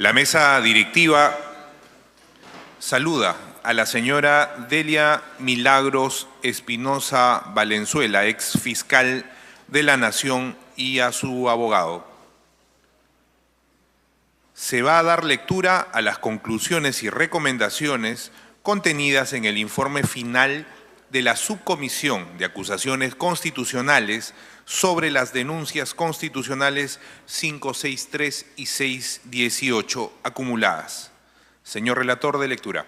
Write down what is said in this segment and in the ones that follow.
La mesa directiva saluda a la señora Delia Milagros Espinosa Valenzuela, ex fiscal de la Nación, y a su abogado. Se va a dar lectura a las conclusiones y recomendaciones contenidas en el informe final de la Subcomisión de Acusaciones Constitucionales sobre las denuncias constitucionales 563 y 618 acumuladas. Señor relator de lectura.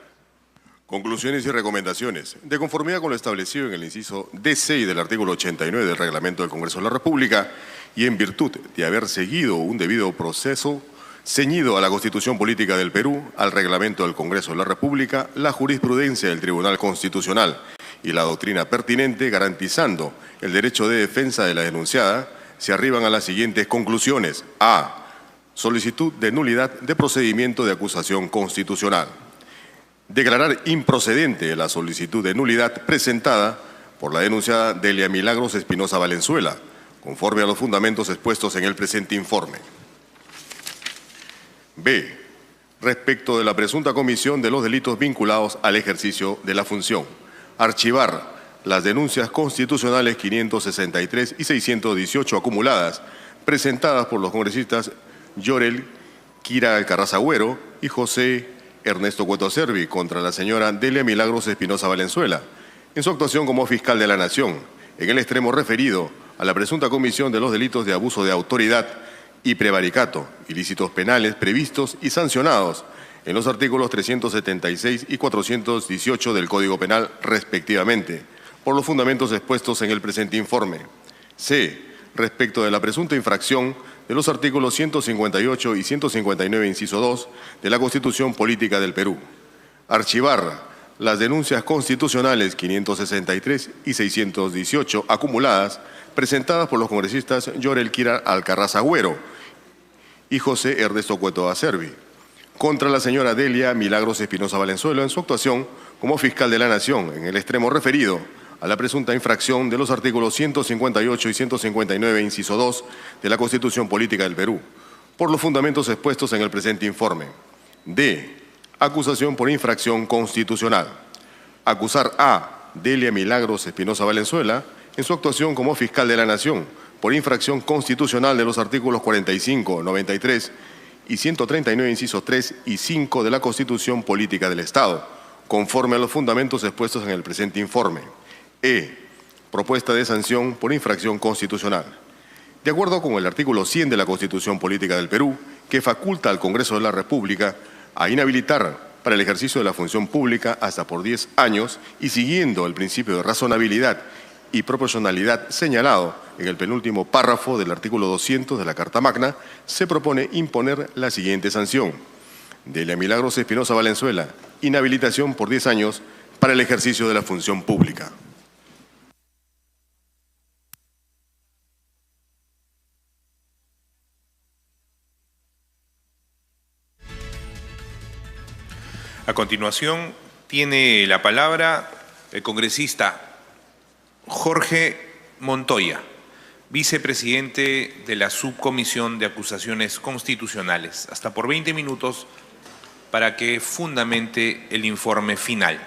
Conclusiones y recomendaciones. De conformidad con lo establecido en el inciso D6 del artículo 89 del Reglamento del Congreso de la República y en virtud de haber seguido un debido proceso ceñido a la Constitución Política del Perú, al Reglamento del Congreso de la República, la jurisprudencia del Tribunal Constitucional y la doctrina pertinente, garantizando el derecho de defensa de la denunciada, se arriban a las siguientes conclusiones. A. Solicitud de nulidad de procedimiento de acusación constitucional. Declarar improcedente la solicitud de nulidad presentada por la denunciada Delia Milagros Espinosa Valenzuela, conforme a los fundamentos expuestos en el presente informe. B. Respecto de la presunta comisión de los delitos vinculados al ejercicio de la función, archivar las denuncias constitucionales 563 y 618 acumuladas, presentadas por los congresistas Yorel Kira Alcarraz Agüero y José Ernesto Cueto Acerbi contra la señora Delia Milagros Espinosa Valenzuela, en su actuación como fiscal de la Nación, en el extremo referido a la presunta comisión de los delitos de abuso de autoridad y prevaricato, ilícitos penales previstos y sancionados en los artículos 376 y 418 del Código Penal, respectivamente, por los fundamentos expuestos en el presente informe. C. Respecto de la presunta infracción de los artículos 158 y 159, inciso 2, de la Constitución Política del Perú. Archivar las denuncias constitucionales 563 y 618 acumuladas, presentadas por los congresistas Yorel Kira Alcarraz Agüero y José Ernesto Cueto Acerbi, contra la señora Delia Milagros Espinosa Valenzuela en su actuación como fiscal de la Nación, en el extremo referido a la presunta infracción de los artículos 158 y 159, inciso 2, de la Constitución Política del Perú, por los fundamentos expuestos en el presente informe. D. Acusación por infracción constitucional. Acusar a Delia Milagros Espinosa Valenzuela en su actuación como fiscal de la Nación por infracción constitucional de los artículos 45, 93 y 139, incisos 3 y 5 de la Constitución Política del Estado, conforme a los fundamentos expuestos en el presente informe. E. Propuesta de sanción por infracción constitucional. De acuerdo con el artículo 100 de la Constitución Política del Perú, que faculta al Congreso de la República a inhabilitar para el ejercicio de la función pública hasta por 10 años y siguiendo el principio de razonabilidad y proporcionalidad señalado en el penúltimo párrafo del artículo 200 de la Carta Magna, se propone imponer la siguiente sanción. Delia Milagros Espinosa Valenzuela, inhabilitación por 10 años para el ejercicio de la función pública. A continuación, tiene la palabra el congresista Jorge Montoya, vicepresidente de la Subcomisión de Acusaciones Constitucionales, hasta por 20 minutos para que fundamente el informe final.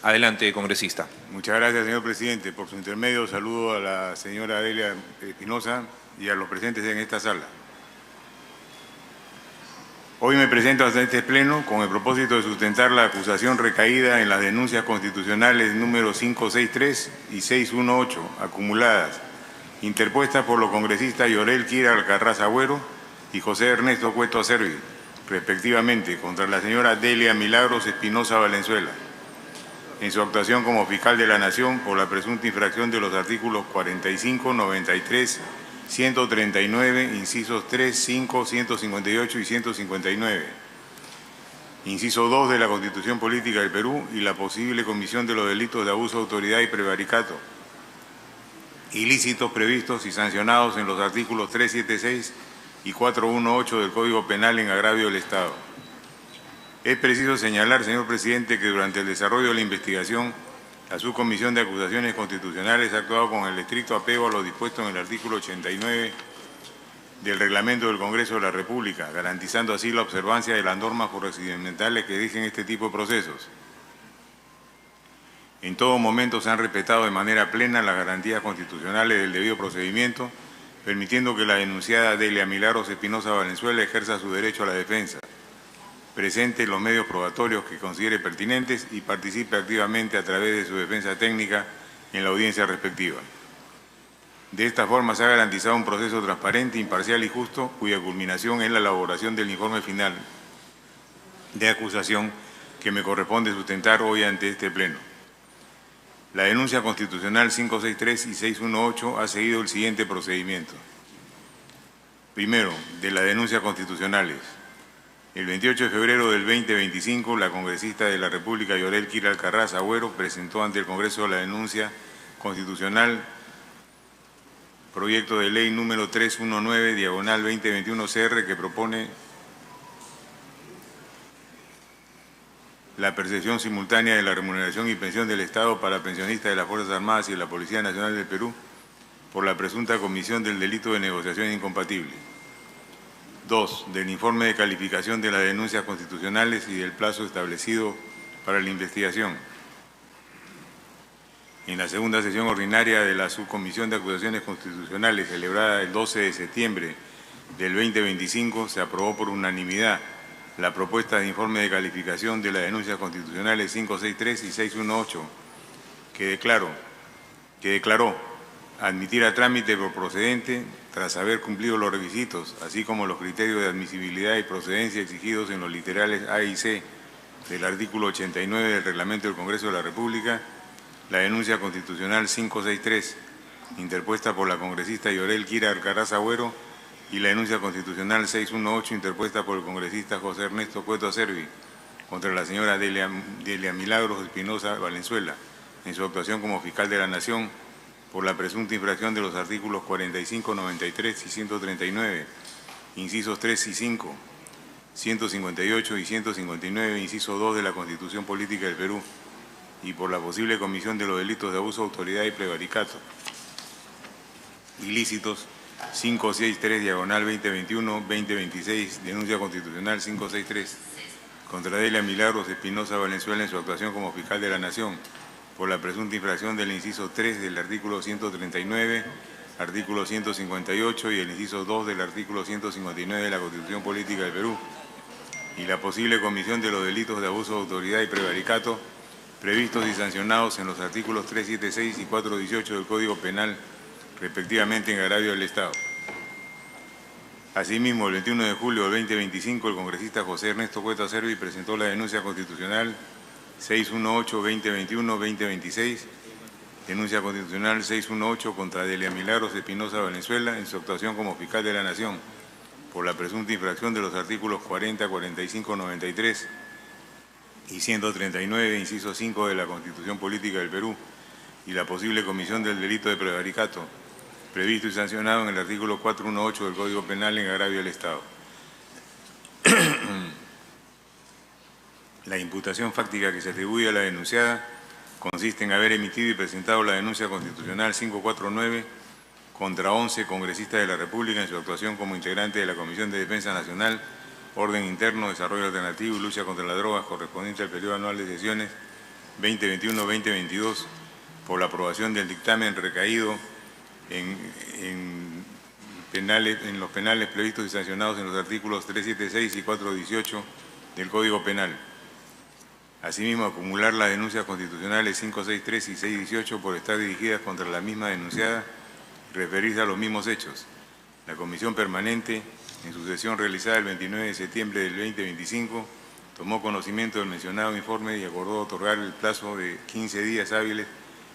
Adelante, congresista. Muchas gracias, señor presidente. Por su intermedio, saludo a la señora Delia Espinosa y a los presentes en esta sala. Hoy me presento ante este pleno con el propósito de sustentar la acusación recaída en las denuncias constitucionales número 563 y 618 acumuladas, interpuestas por los congresistas Yorel Kira Alcarraz Agüero y José Ernesto Cueto Acerbi, respectivamente, contra la señora Delia Milagros Espinosa Valenzuela, en su actuación como fiscal de la Nación por la presunta infracción de los artículos 45, 93, 139, incisos 3, 5, 158 y 159, inciso 2 de la Constitución Política del Perú y la posible comisión de los delitos de abuso de autoridad y prevaricato, ilícitos previstos y sancionados en los artículos 376 y 418 del Código Penal en agravio del Estado. Es preciso señalar, señor presidente, que durante el desarrollo de la investigación, la Subcomisión de Acusaciones Constitucionales ha actuado con el estricto apego a lo dispuesto en el artículo 89 del Reglamento del Congreso de la República, garantizando así la observancia de las normas procedimentales que rigen este tipo de procesos. En todo momento se han respetado de manera plena las garantías constitucionales del debido procedimiento, permitiendo que la denunciada Delia Milagros Espinosa Valenzuela ejerza su derecho a la defensa, presente los medios probatorios que considere pertinentes y participe activamente a través de su defensa técnica en la audiencia respectiva. De esta forma se ha garantizado un proceso transparente, imparcial y justo, cuya culminación es la elaboración del informe final de acusación que me corresponde sustentar hoy ante este Pleno. La denuncia constitucional 563 y 618 ha seguido el siguiente procedimiento. Primero, de las denuncias constitucionales. El 28 de febrero del 2025, la congresista de la República, Yorel Kira Alcaraz Agüero, presentó ante el Congreso la denuncia constitucional proyecto de ley número 319/2021 CR que propone la percepción simultánea de la remuneración y pensión del Estado para pensionistas de las Fuerzas Armadas y de la Policía Nacional del Perú por la presunta comisión del delito de negociación incompatible. 2. Del informe de calificación de las denuncias constitucionales y del plazo establecido para la investigación. En la segunda sesión ordinaria de la Subcomisión de Acusaciones Constitucionales, celebrada el 12 de septiembre del 2025, se aprobó por unanimidad la propuesta de informe de calificación de las denuncias constitucionales 563 y 618, que declaró admitir a trámite por procedente tras haber cumplido los requisitos, así como los criterios de admisibilidad y procedencia exigidos en los literales A y C del artículo 89 del Reglamento del Congreso de la República, la denuncia constitucional 563, interpuesta por la congresista Yorel Kira Alcaraz Agüero, y la denuncia constitucional 618, interpuesta por el congresista José Ernesto Cueto Acerbi, contra la señora Delia Milagros Espinosa Valenzuela, en su actuación como fiscal de la Nación, por la presunta infracción de los artículos 45, 93 y 139, incisos 3 y 5, 158 y 159, inciso 2 de la Constitución Política del Perú, y por la posible comisión de los delitos de abuso de autoridad y prevaricato ilícitos 563/2021-2026, denuncia constitucional 563 contra Delia Milagros Espinosa Valenzuela en su actuación como fiscal de la Nación por la presunta infracción del inciso 3 del artículo 139, artículo 158 y el inciso 2 del artículo 159 de la Constitución Política del Perú, y la posible comisión de los delitos de abuso de autoridad y prevaricato previstos y sancionados en los artículos 376 y 418 del Código Penal, respectivamente en agravio del Estado. Asimismo, el 21 de julio del 2025, el congresista José Ernesto Cueto Acerbi presentó la denuncia constitucional 618/2021-2026, denuncia constitucional 618 contra Delia Milagros Espinosa Valenzuela en su actuación como fiscal de la Nación por la presunta infracción de los artículos 40, 45, 93 y 139, inciso 5 de la Constitución Política del Perú, y la posible comisión del delito de prevaricato, previsto y sancionado en el artículo 418 del Código Penal en agravio del Estado. La imputación fáctica que se atribuye a la denunciada consiste en haber emitido y presentado la denuncia constitucional 549 contra 11 congresistas de la República en su actuación como integrante de la Comisión de Defensa Nacional, Orden Interno, Desarrollo Alternativo y Lucha contra las Drogas, correspondiente al periodo anual de sesiones 2021-2022, por la aprobación del dictamen recaído en los penales previstos y sancionados en los artículos 376 y 418 del Código Penal. Asimismo, acumular las denuncias constitucionales 563 y 618 por estar dirigidas contra la misma denunciada y referirse a los mismos hechos. La Comisión Permanente, en su sesión realizada el 29 de septiembre del 2025, tomó conocimiento del mencionado informe y acordó otorgar el plazo de 15 días hábiles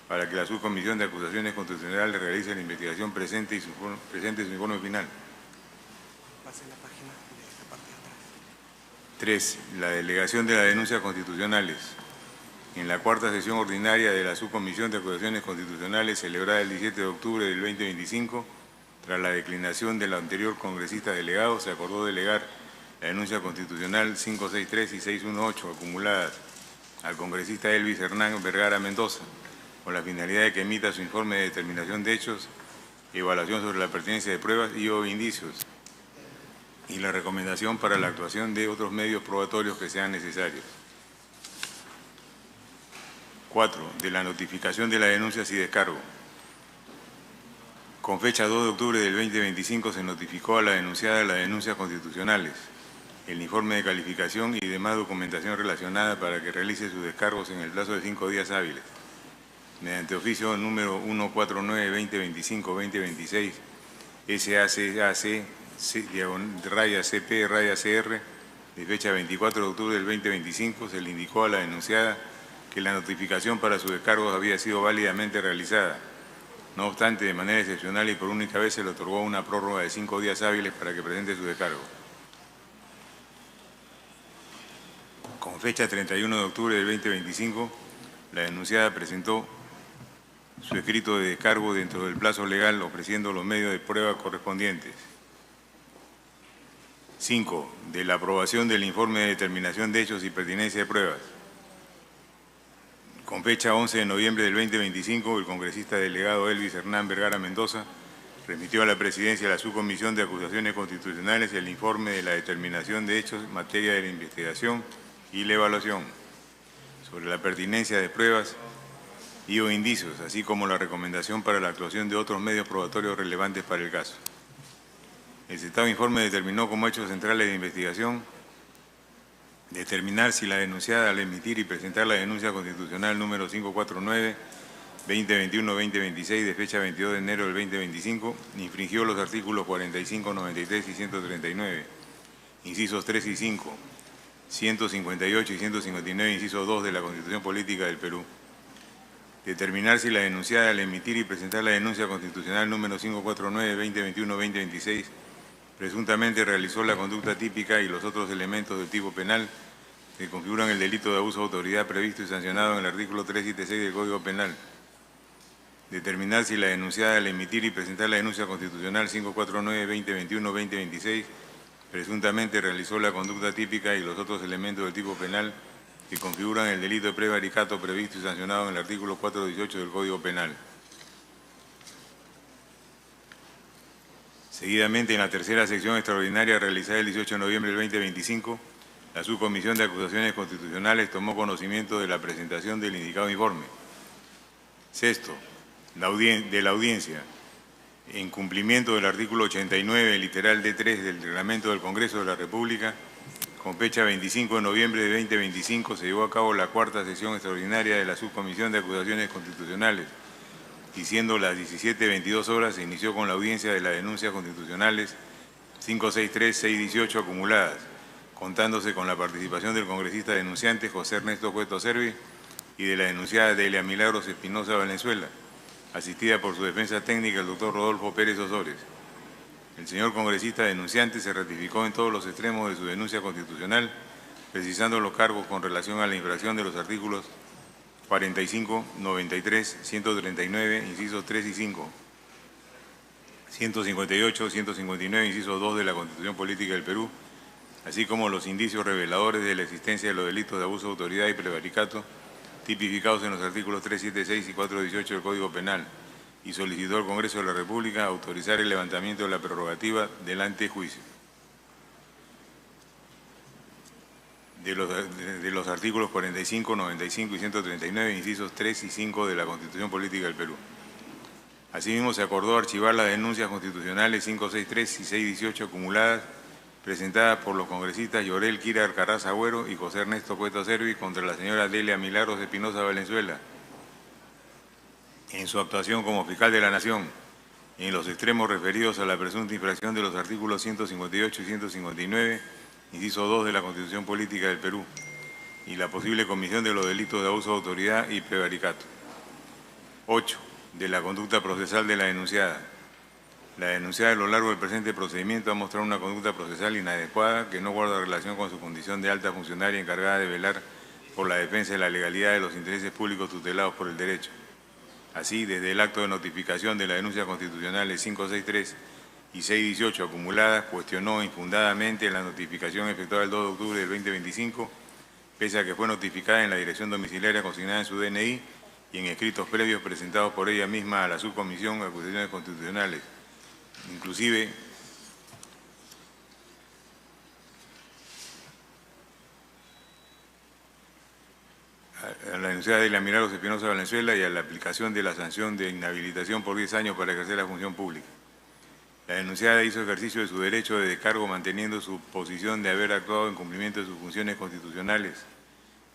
para que la Subcomisión de Acusaciones Constitucionales realice la investigación presente su informe final. 3. La delegación de las denuncias constitucionales. En la cuarta sesión ordinaria de la Subcomisión de Acusaciones Constitucionales, celebrada el 17 de octubre del 2025, tras la declinación del anterior congresista delegado, se acordó delegar la denuncia constitucional 563 y 618 acumuladas al congresista Elvis Hernán Vergara Mendoza, con la finalidad de que emita su informe de determinación de hechos, evaluación sobre la pertinencia de pruebas y o indicios, y la recomendación para la actuación de otros medios probatorios que sean necesarios. 4. De la notificación de las denuncias y descargo. Con fecha 2 de octubre del 2025 se notificó a la denunciada las denuncias constitucionales, el informe de calificación y demás documentación relacionada para que realice sus descargos en el plazo de 5 días hábiles. Mediante oficio número 149-2025-2026, SACAC-CP-CR, de fecha 24 de octubre del 2025, se le indicó a la denunciada que la notificación para sus descargos había sido válidamente realizada. No obstante, de manera excepcional y por única vez se le otorgó una prórroga de 5 días hábiles para que presente su descargo. Con fecha 31 de octubre del 2025, la denunciada presentó su escrito de descargo dentro del plazo legal, ofreciendo los medios de prueba correspondientes. 5. De la aprobación del informe de determinación de hechos y pertinencia de pruebas. Con fecha 11 de noviembre del 2025, el congresista delegado Elvis Hernán Vergara Mendoza remitió a la Presidencia de la Subcomisión de Acusaciones Constitucionales el informe de la determinación de hechos en materia de la investigación y la evaluación sobre la pertinencia de pruebas y o indicios, así como la recomendación para la actuación de otros medios probatorios relevantes para el caso. El citado informe determinó como hechos centrales de investigación determinar si la denunciada, al emitir y presentar la denuncia constitucional número 549-2021-2026 de fecha 22 de enero del 2025, infringió los artículos 45, 93 y 139, incisos 3 y 5, 158 y 159, inciso 2 de la Constitución Política del Perú. Determinar si la denunciada, al emitir y presentar la denuncia constitucional número 549-2021-2026, presuntamente realizó la conducta típica y los otros elementos del tipo penal que configuran el delito de abuso de autoridad previsto y sancionado en el artículo 376 del Código Penal. Determinar si la denunciada, al emitir y presentar la denuncia constitucional 549-2021-2026, presuntamente realizó la conducta típica y los otros elementos del tipo penal que configuran el delito de prevaricato previsto y sancionado en el artículo 418 del Código Penal. Seguidamente, en la tercera sección extraordinaria realizada el 18 de noviembre del 2025, la Subcomisión de Acusaciones Constitucionales tomó conocimiento de la presentación del indicado informe. 6. De la audiencia, en cumplimiento del artículo 89, literal D3 del Reglamento del Congreso de la República, con fecha 25 de noviembre de 2025 se llevó a cabo la cuarta sesión extraordinaria de la Subcomisión de Acusaciones Constitucionales, y siendo las 17:22 horas se inició con la audiencia de las denuncias constitucionales 563-618 acumuladas, contándose con la participación del congresista denunciante José Ernesto Cueto Servi y de la denunciada Delia Milagros Espinosa Valenzuela, asistida por su defensa técnica el doctor Rodolfo Pérez Osores. El señor congresista denunciante se ratificó en todos los extremos de su denuncia constitucional, precisando los cargos con relación a la infracción de los artículos 45, 93, 139, incisos 3 y 5, 158, 159, inciso 2 de la Constitución Política del Perú, así como los indicios reveladores de la existencia de los delitos de abuso de autoridad y prevaricato tipificados en los artículos 376 y 418 del Código Penal, y solicitó al Congreso de la República autorizar el levantamiento de la prerrogativa del antejuicio. De los artículos 45, 95 y 139, incisos 3 y 5 de la Constitución Política del Perú. Asimismo, se acordó archivar las denuncias constitucionales 563 y 618 acumuladas presentadas por los congresistas Llorel Kira Alcaraz Agüero y José Ernesto Cueto Servi contra la señora Delia Milagros Espinosa Valenzuela, en su actuación como fiscal de la Nación, en los extremos referidos a la presunta infracción de los artículos 158 y 159, inciso 2 de la Constitución Política del Perú, y la posible comisión de los delitos de abuso de autoridad y prevaricato. 8. De la conducta procesal de la denunciada. La denunciada a lo largo del presente procedimiento ha mostrado una conducta procesal inadecuada que no guarda relación con su condición de alta funcionaria encargada de velar por la defensa de la legalidad de los intereses públicos tutelados por el derecho. Así, desde el acto de notificación de la denuncia constitucional 563 y 618 acumuladas, cuestionó infundadamente la notificación efectuada el 2 de octubre del 2025, pese a que fue notificada en la dirección domiciliaria consignada en su DNI y en escritos previos presentados por ella misma a la Subcomisión de Acusaciones Constitucionales. Inclusive, a la denunciada Delia Milagros Espinosa Valenzuela y a la aplicación de la sanción de inhabilitación por 10 años para ejercer la función pública. La denunciada hizo ejercicio de su derecho de descargo manteniendo su posición de haber actuado en cumplimiento de sus funciones constitucionales.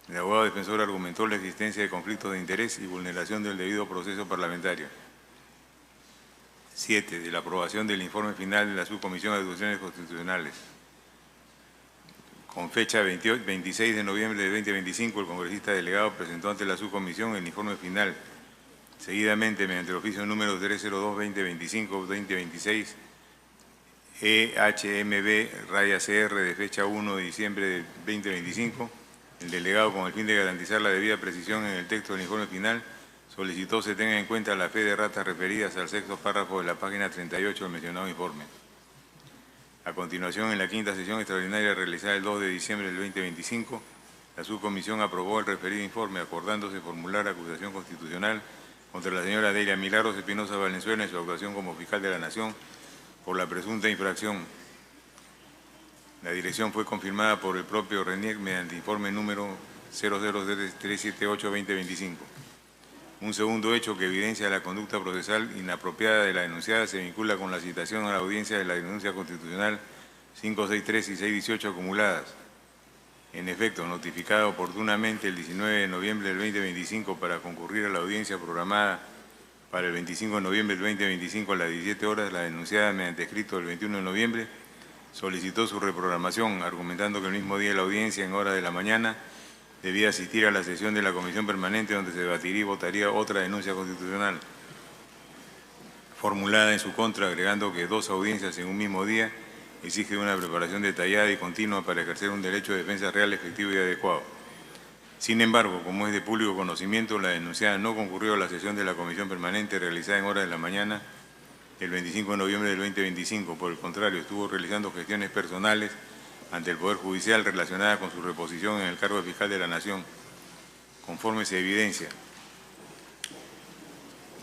El abogado defensor argumentó la existencia de conflictos de interés y vulneración del debido proceso parlamentario. 7. De la aprobación del informe final de la Subcomisión de Acusaciones Constitucionales. Con fecha 26 de noviembre de 2025, el congresista delegado presentó ante la Subcomisión el informe final. Seguidamente, mediante el oficio número 302-2025-2026, EHMB-CR de fecha 1 de diciembre de 2025, el delegado, con el fin de garantizar la debida precisión en el texto del informe final, solicitó se tenga en cuenta la fe de ratas referidas al sexto párrafo de la página 38 del mencionado informe. A continuación, en la quinta sesión extraordinaria realizada el 2 de diciembre del 2025, la subcomisión aprobó el referido informe acordándose formular acusación constitucional contra la señora Delia Milagros Espinosa Valenzuela en su actuación como fiscal de la Nación por la presunta infracción. La dirección fue confirmada por el propio RENIEC mediante informe número 00378-2025. Un segundo hecho que evidencia la conducta procesal inapropiada de la denunciada se vincula con la citación a la audiencia de la denuncia constitucional 563 y 618 acumuladas. En efecto, notificada oportunamente el 19 de noviembre del 2025 para concurrir a la audiencia programada para el 25 de noviembre del 2025 a las 17 horas, la denunciada, mediante escrito del 21 de noviembre, solicitó su reprogramación, argumentando que el mismo día de la audiencia, en hora de la mañana, debía asistir a la sesión de la Comisión Permanente donde se debatiría y votaría otra denuncia constitucional formulada en su contra, agregando que 2 audiencias en un mismo día exige una preparación detallada y continua para ejercer un derecho de defensa real, efectivo y adecuado. Sin embargo, como es de público conocimiento, la denunciada no concurrió a la sesión de la Comisión Permanente realizada en hora de la mañana el 25 de noviembre del 2025. Por el contrario, estuvo realizando gestiones personales ante el Poder Judicial relacionada con su reposición en el cargo de fiscal de la Nación, conforme se evidencia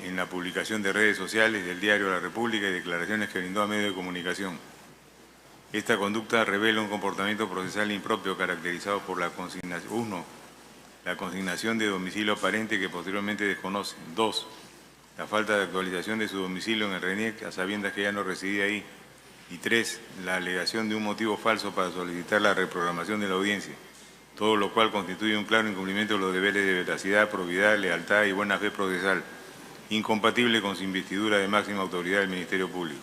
en la publicación de redes sociales del diario La República y declaraciones que brindó a medios de comunicación. Esta conducta revela un comportamiento procesal impropio caracterizado por la consignación, 1. La consignación de domicilio aparente que posteriormente desconoce. 2. La falta de actualización de su domicilio en el RENIEC a sabiendas que ya no residía ahí. Y 3. La alegación de un motivo falso para solicitar la reprogramación de la audiencia, todo lo cual constituye un claro incumplimiento de los deberes de veracidad, probidad, lealtad y buena fe procesal, incompatible con su investidura de máxima autoridad del Ministerio Público.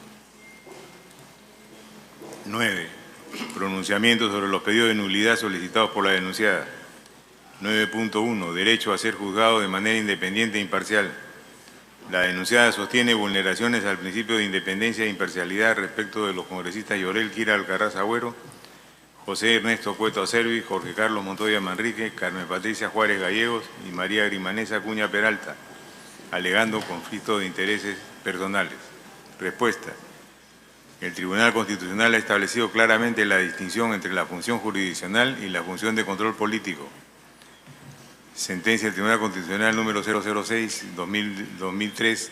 9. Pronunciamiento sobre los pedidos de nulidad solicitados por la denunciada. 9.1. Derecho a ser juzgado de manera independiente e imparcial. La denunciada sostiene vulneraciones al principio de independencia e imparcialidad respecto de los congresistas Llorel Kira Alcaraz Agüero, José Ernesto Cueto Acervi, Jorge Carlos Montoya Manrique, Carmen Patricia Juárez Gallegos y María Grimanesa Acuña Peralta, alegando conflicto de intereses personales. Respuesta. El Tribunal Constitucional ha establecido claramente la distinción entre la función jurisdiccional y la función de control político. Sentencia del Tribunal Constitucional número 006-2003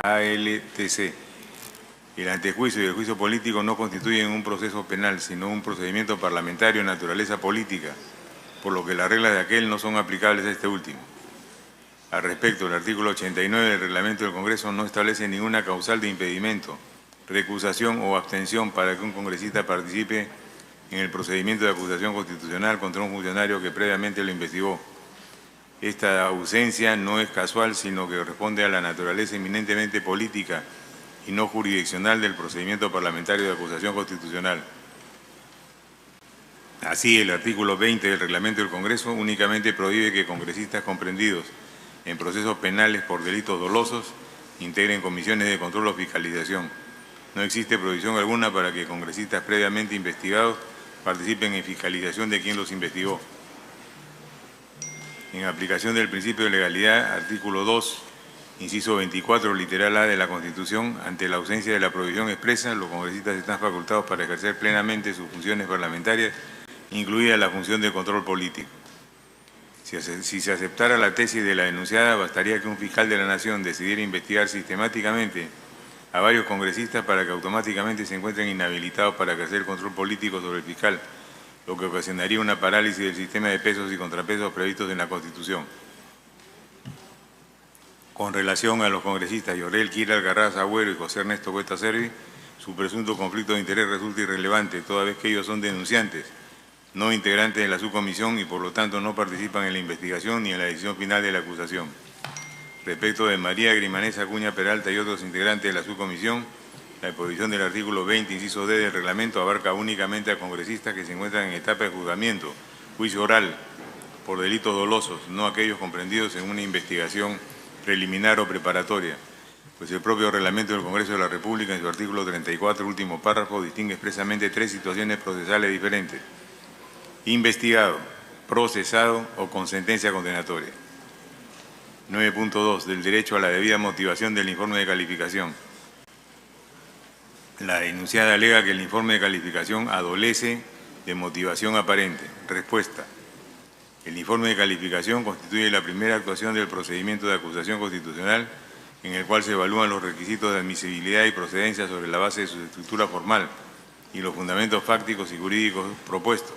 ALTC. El antejuicio y el juicio político no constituyen un proceso penal, sino un procedimiento parlamentario de naturaleza política, por lo que las reglas de aquel no son aplicables a este último. Al respecto, el artículo 89 del Reglamento del Congreso no establece ninguna causal de impedimento, recusación o abstención para que un congresista participe en el procedimiento de acusación constitucional contra un funcionario que previamente lo investigó. Esta ausencia no es casual, sino que responde a la naturaleza eminentemente política y no jurisdiccional del procedimiento parlamentario de acusación constitucional. Así, el artículo 20 del Reglamento del Congreso únicamente prohíbe que congresistas comprendidos en procesos penales por delitos dolosos integren comisiones de control o fiscalización. No existe prohibición alguna para que congresistas previamente investigados participen en fiscalización de quien los investigó. En aplicación del principio de legalidad, artículo 2, inciso 24, literal A de la Constitución, ante la ausencia de la prohibición expresa, los congresistas están facultados para ejercer plenamente sus funciones parlamentarias, incluida la función de control político. Si se aceptara la tesis de la denunciada, bastaría que un fiscal de la Nación decidiera investigar sistemáticamente a varios congresistas para que automáticamente se encuentren inhabilitados para ejercer control político sobre el fiscal, lo que ocasionaría una parálisis del sistema de pesos y contrapesos previstos en la Constitución. Con relación a los congresistas Yorel Kira Algarraz Agüero y José Ernesto Cuesta Servi, su presunto conflicto de interés resulta irrelevante, toda vez que ellos son denunciantes, no integrantes de la subcomisión y por lo tanto no participan en la investigación ni en la decisión final de la acusación. Respecto de María Grimanesa Acuña Peralta y otros integrantes de la subcomisión, la disposición del artículo 20, inciso D del reglamento abarca únicamente a congresistas que se encuentran en etapa de juzgamiento, juicio oral, por delitos dolosos, no aquellos comprendidos en una investigación preliminar o preparatoria, pues el propio reglamento del Congreso de la República, en su artículo 34, último párrafo, distingue expresamente tres situaciones procesales diferentes: investigado, procesado o con sentencia condenatoria. 9.2. Del derecho a la debida motivación del informe de calificación. La denunciada alega que el informe de calificación adolece de motivación aparente. Respuesta. El informe de calificación constituye la primera actuación del procedimiento de acusación constitucional en el cual se evalúan los requisitos de admisibilidad y procedencia sobre la base de su estructura formal y los fundamentos fácticos y jurídicos propuestos.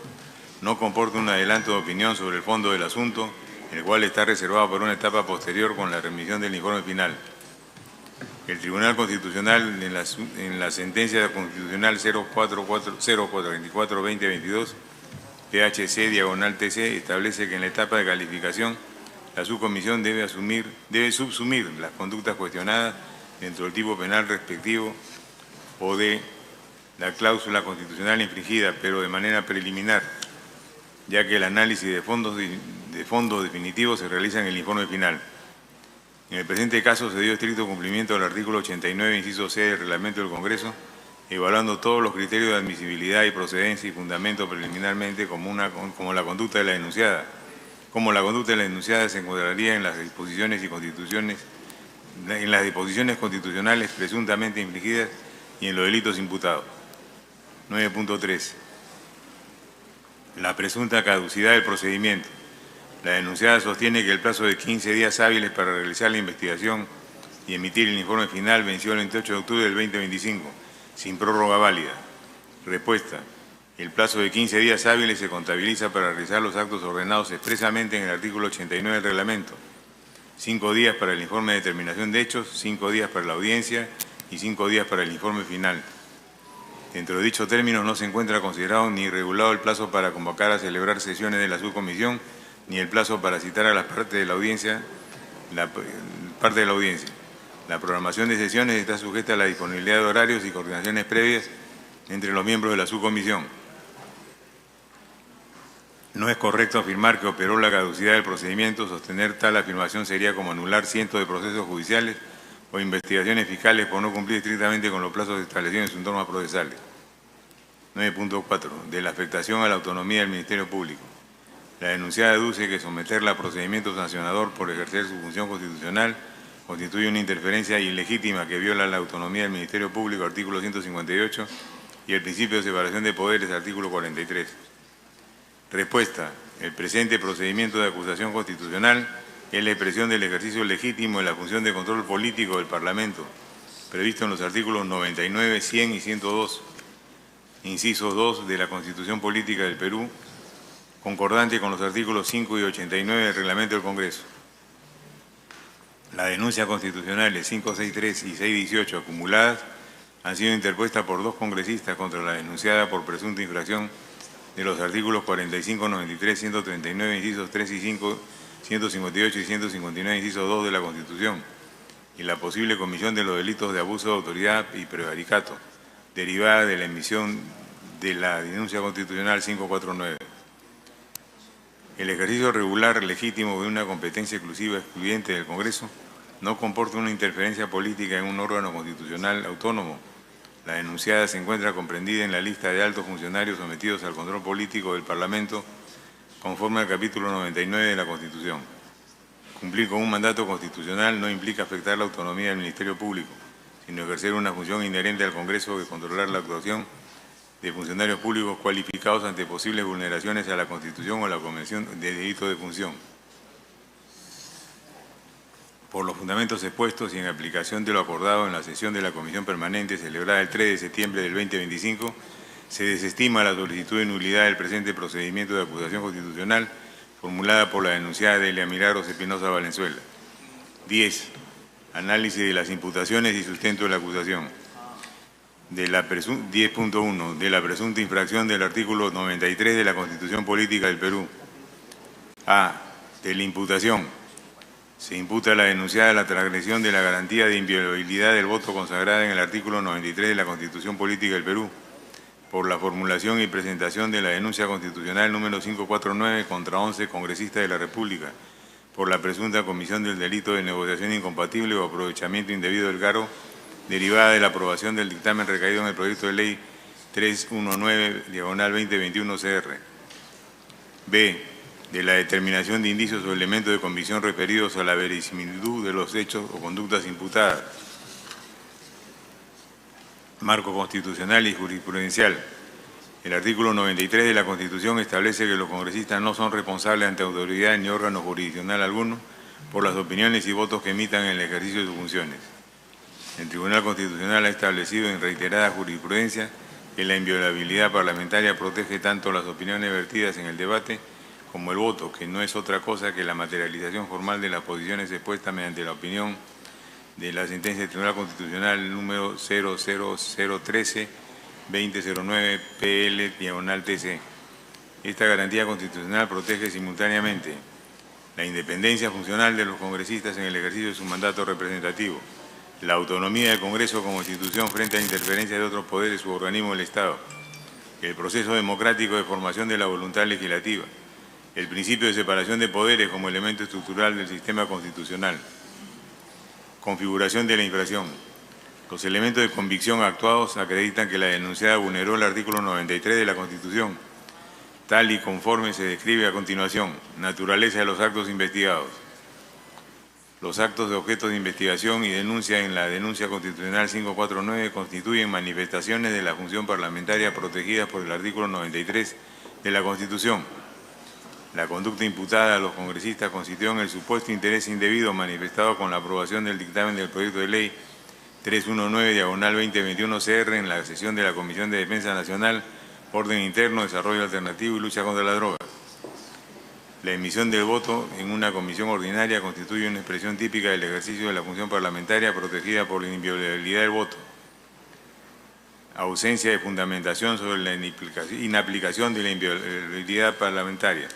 No comporta un adelanto de opinión sobre el fondo del asunto, el cual está reservado para una etapa posterior con la remisión del informe final. El Tribunal Constitucional, en la sentencia constitucional 0424-2022, PHC/TC, establece que en la etapa de calificación la subcomisión debe subsumir las conductas cuestionadas dentro del tipo penal respectivo o de la cláusula constitucional infringida, pero de manera preliminar, ya que el análisis de fondo definitivo se realiza en el informe final. En el presente caso se dio estricto cumplimiento al artículo 89, inciso C del reglamento del Congreso, evaluando todos los criterios de admisibilidad y procedencia y fundamento preliminarmente como la conducta de la denunciada. Como la conducta de la denunciada se encuadraría en las disposiciones constitucionales presuntamente infringidas y en los delitos imputados. 9.3. La presunta caducidad del procedimiento. La denunciada sostiene que el plazo de 15 días hábiles para realizar la investigación y emitir el informe final venció el 28 de octubre del 2025, sin prórroga válida. Respuesta. El plazo de 15 días hábiles se contabiliza para realizar los actos ordenados expresamente en el artículo 89 del reglamento. 5 días para el informe de determinación de hechos, 5 días para la audiencia y 5 días para el informe final. Dentro de dicho término no se encuentra considerado ni regulado el plazo para convocar a celebrar sesiones de la subcomisión, ni el plazo para citar a las partes de la audiencia. La programación de sesiones está sujeta a la disponibilidad de horarios y coordinaciones previas entre los miembros de la subcomisión. No es correcto afirmar que operó la caducidad del procedimiento. Sostener tal afirmación sería como anular cientos de procesos judiciales o investigaciones fiscales por no cumplir estrictamente con los plazos establecidos en sus normas procesales. 9.4. De la afectación a la autonomía del Ministerio Público. La denunciada deduce que someterla a procedimiento sancionador por ejercer su función constitucional constituye una interferencia ilegítima que viola la autonomía del Ministerio Público, artículo 158, y el principio de separación de poderes, artículo 43. Respuesta. El presente procedimiento de acusación constitucional es la expresión del ejercicio legítimo de la función de control político del Parlamento, previsto en los artículos 99, 100 y 102, inciso 2 de la Constitución Política del Perú, concordante con los artículos 5 y 89 del Reglamento del Congreso. Las denuncias constitucionales 563 y 618 acumuladas han sido interpuestas por 2 congresistas contra la denunciada por presunta infracción de los artículos 45, 93, 139, incisos 3 y 5, 158 y 159, inciso 2 de la Constitución, y la posible comisión de los delitos de abuso de autoridad y prevaricato, derivada de la emisión de la denuncia constitucional 549. El ejercicio regular legítimo de una competencia exclusiva excluyente del Congreso no comporta una interferencia política en un órgano constitucional autónomo. La denunciada se encuentra comprendida en la lista de altos funcionarios sometidos al control político del Parlamento conforme al capítulo 99 de la Constitución. Cumplir con un mandato constitucional no implica afectar la autonomía del Ministerio Público, sino ejercer una función inherente al Congreso de controlar la actuación de funcionarios públicos cualificados ante posibles vulneraciones a la Constitución o la Convención de Delito de Función. Por los fundamentos expuestos y en aplicación de lo acordado en la sesión de la Comisión Permanente celebrada el 3 de septiembre del 2025, Se desestima la solicitud de nulidad del presente procedimiento de acusación constitucional formulada por la denunciada Delia Milagros Espinosa Valenzuela. 10. Análisis de las imputaciones y sustento de la acusación. 10.1. De la presunta infracción del artículo 93 de la Constitución Política del Perú. A. De la imputación. Se imputa a la denunciada la transgresión de la garantía de inviolabilidad del voto consagrada en el artículo 93 de la Constitución Política del Perú, por la formulación y presentación de la denuncia constitucional número 549 contra 11 congresistas de la República, por la presunta comisión del delito de negociación incompatible o aprovechamiento indebido del cargo, derivada de la aprobación del dictamen recaído en el proyecto de ley 319/2021 CR. B. De la determinación de indicios o elementos de convicción referidos a la verisimilitud de los hechos o conductas imputadas. Marco constitucional y jurisprudencial. El artículo 93 de la Constitución establece que los congresistas no son responsables ante autoridad ni órgano jurisdiccional alguno por las opiniones y votos que emitan en el ejercicio de sus funciones. El Tribunal Constitucional ha establecido en reiterada jurisprudencia que la inviolabilidad parlamentaria protege tanto las opiniones vertidas en el debate como el voto, que no es otra cosa que la materialización formal de las posiciones expuestas mediante la opinión de la sentencia del Tribunal Constitucional número 00013/2009 PL/TC. Esta garantía constitucional protege simultáneamente la independencia funcional de los congresistas en el ejercicio de su mandato representativo, la autonomía del Congreso como institución frente a la interferencia de otros poderes u organismos del Estado, el proceso democrático de formación de la voluntad legislativa, el principio de separación de poderes como elemento estructural del sistema constitucional. Configuración de la infracción. Los elementos de convicción actuados acreditan que la denunciada vulneró el artículo 93 de la Constitución, tal y conforme se describe a continuación. Naturaleza de los actos investigados. Los actos de objeto de investigación y denuncia en la denuncia constitucional 549 constituyen manifestaciones de la función parlamentaria protegidas por el artículo 93 de la Constitución. La conducta imputada a los congresistas consistió en el supuesto interés indebido manifestado con la aprobación del dictamen del proyecto de ley 319/2021 CR en la sesión de la Comisión de Defensa Nacional, Orden Interno, Desarrollo Alternativo y Lucha contra la Droga. La emisión del voto en una comisión ordinaria constituye una expresión típica del ejercicio de la función parlamentaria protegida por la inviolabilidad del voto. Ausencia de fundamentación sobre la inaplicación de la inviolabilidad parlamentaria.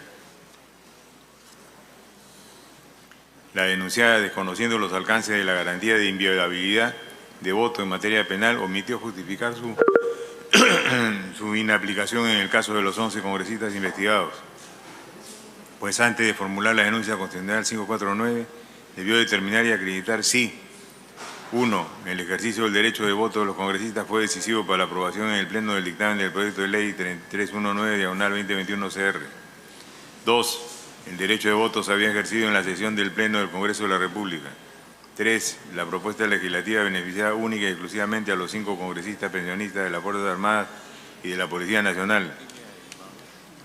La denunciada, desconociendo los alcances de la garantía de inviolabilidad de voto en materia penal, omitió justificar su inaplicación en el caso de los 11 congresistas investigados, pues antes de formular la denuncia constitucional 549 debió determinar y acreditar si 1. El ejercicio del derecho de voto de los congresistas fue decisivo para la aprobación en el Pleno del dictamen del proyecto de ley 319/2021 CR. 2. El derecho de voto se había ejercido en la sesión del Pleno del Congreso de la República. 3. La propuesta legislativa beneficiaba única y exclusivamente a los 5 congresistas pensionistas de las Fuerzas Armadas y de la Policía Nacional.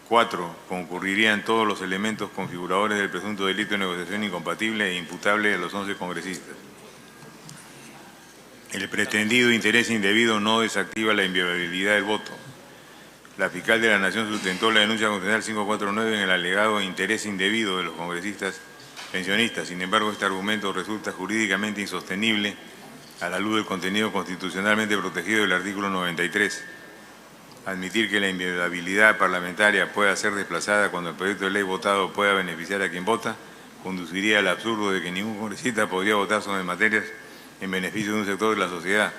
4. Concurrirían todos los elementos configuradores del presunto delito de negociación incompatible e imputable a los 11 congresistas. El pretendido interés indebido no desactiva la inviolabilidad del voto. La fiscal de la Nación sustentó la denuncia constitucional 549 en el alegado interés indebido de los congresistas pensionistas. Sin embargo, este argumento resulta jurídicamente insostenible a la luz del contenido constitucionalmente protegido del artículo 93. Admitir que la inviolabilidad parlamentaria pueda ser desplazada cuando el proyecto de ley votado pueda beneficiar a quien vota, conduciría al absurdo de que ningún congresista podría votar sobre materias en beneficio de un sector de la sociedad,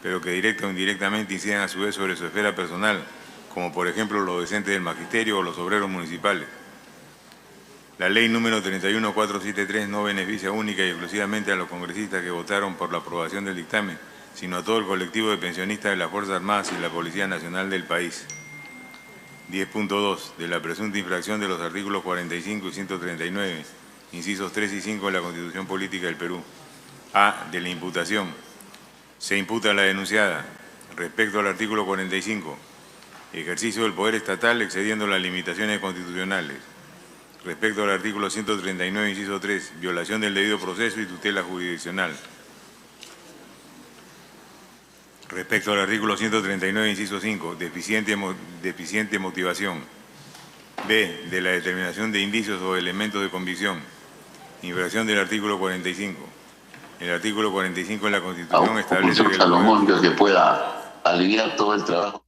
pero que directa o indirectamente incidan a su vez sobre su esfera personal, como por ejemplo los docentes del magisterio o los obreros municipales. La ley número 31473 no beneficia única y exclusivamente a los congresistas que votaron por la aprobación del dictamen, sino a todo el colectivo de pensionistas de las Fuerzas Armadas y la Policía Nacional del país. 10.2. De la presunta infracción de los artículos 45 y 139, incisos 3 y 5 de la Constitución Política del Perú. A. De la imputación. Se imputa a la denunciada, respecto al artículo 45, ejercicio del poder estatal excediendo las limitaciones constitucionales. Respecto al artículo 139, inciso 3, violación del debido proceso y tutela jurisdiccional. Respecto al artículo 139, inciso 5, deficiente motivación. B, de la determinación de indicios o elementos de convicción. Infracción del artículo 45. El artículo 45 de la Constitución establece que Salomón, que pueda aliviar todo el trabajo.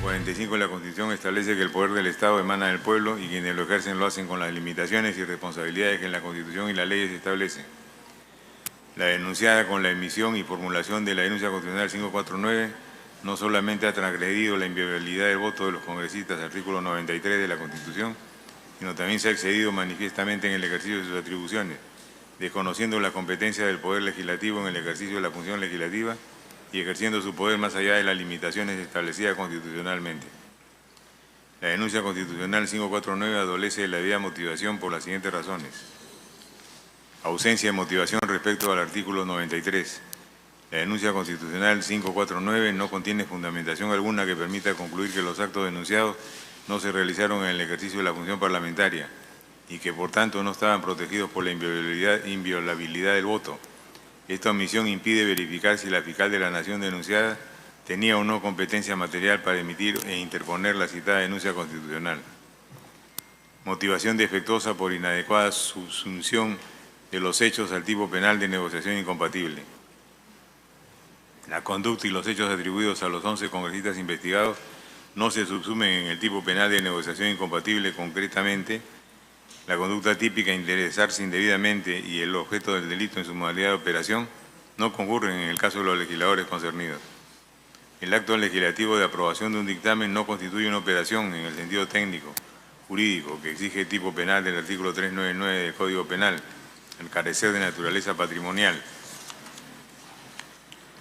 45 de la Constitución establece que el poder del Estado emana del pueblo y quienes lo ejercen lo hacen con las limitaciones y responsabilidades que en la Constitución y las leyes establecen. La denunciada con la emisión y formulación de la denuncia constitucional 549 no solamente ha transgredido la inviolabilidad del voto de los congresistas, artículo 93 de la Constitución, sino también se ha excedido manifiestamente en el ejercicio de sus atribuciones, desconociendo la competencia del Poder Legislativo en el ejercicio de la función legislativa y ejerciendo su poder más allá de las limitaciones establecidas constitucionalmente. La denuncia constitucional 549 adolece de la debida motivación por las siguientes razones. Ausencia de motivación respecto al artículo 93. La denuncia constitucional 549 no contiene fundamentación alguna que permita concluir que los actos denunciados no se realizaron en el ejercicio de la función parlamentaria y que por tanto no estaban protegidos por la inviolabilidad del voto. Esta omisión impide verificar si la fiscal de la Nación denunciada tenía o no competencia material para emitir e interponer la citada denuncia constitucional. Motivación defectuosa por inadecuada subsunción de los hechos al tipo penal de negociación incompatible. La conducta y los hechos atribuidos a los 11 congresistas investigados no se subsumen en el tipo penal de negociación incompatible. Concretamente, la conducta típica, interesarse indebidamente, y el objeto del delito en su modalidad de operación no concurren en el caso de los legisladores concernidos. El acto legislativo de aprobación de un dictamen no constituye una operación en el sentido técnico, jurídico, que exige el tipo penal del artículo 399 del Código Penal, al carecer de naturaleza patrimonial,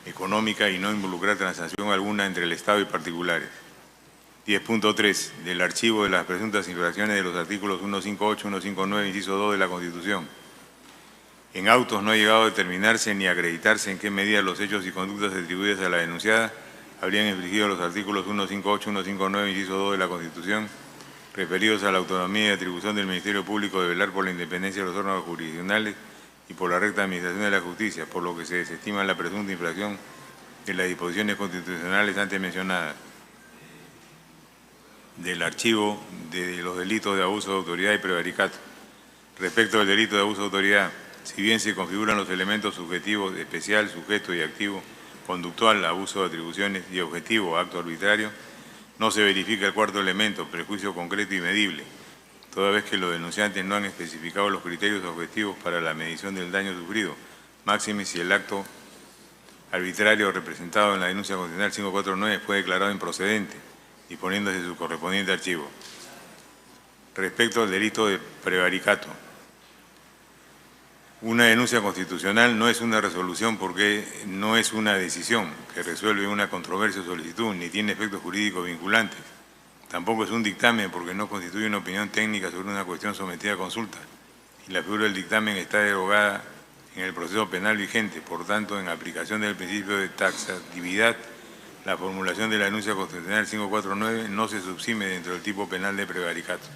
económica y no involucrar transacción alguna entre el Estado y particulares. 10.3. Del archivo de las presuntas infracciones de los artículos 158, 159, inciso 2 de la Constitución. En autos no ha llegado a determinarse ni a acreditarse en qué medida los hechos y conductas atribuidas a la denunciada habrían infringido los artículos 158, 159, inciso 2 de la Constitución, referidos a la autonomía y atribución del Ministerio Público de velar por la independencia de los órganos jurisdiccionales y por la recta administración de la justicia, por lo que se desestima la presunta infracción de las disposiciones constitucionales antes mencionadas. Del archivo de los delitos de abuso de autoridad y prevaricato. Respecto al delito de abuso de autoridad, si bien se configuran los elementos subjetivos, especial, sujeto y activo, conductual, abuso de atribuciones, y objetivo, acto arbitrario, no se verifica el cuarto elemento, prejuicio concreto y medible, toda vez que los denunciantes no han especificado los criterios objetivos para la medición del daño sufrido, máxime si el acto arbitrario representado en la denuncia constitucional 549 fue declarado improcedente, disponiéndose su correspondiente archivo. Respecto al delito de prevaricato, una denuncia constitucional no es una resolución porque no es una decisión que resuelve una controversia o solicitud, ni tiene efectos jurídicos vinculantes. Tampoco es un dictamen porque no constituye una opinión técnica sobre una cuestión sometida a consulta, y la figura del dictamen está derogada en el proceso penal vigente. Por tanto, en aplicación del principio de taxatividad, la formulación de la denuncia constitucional 549 no se subsime dentro del tipo penal de prevaricato.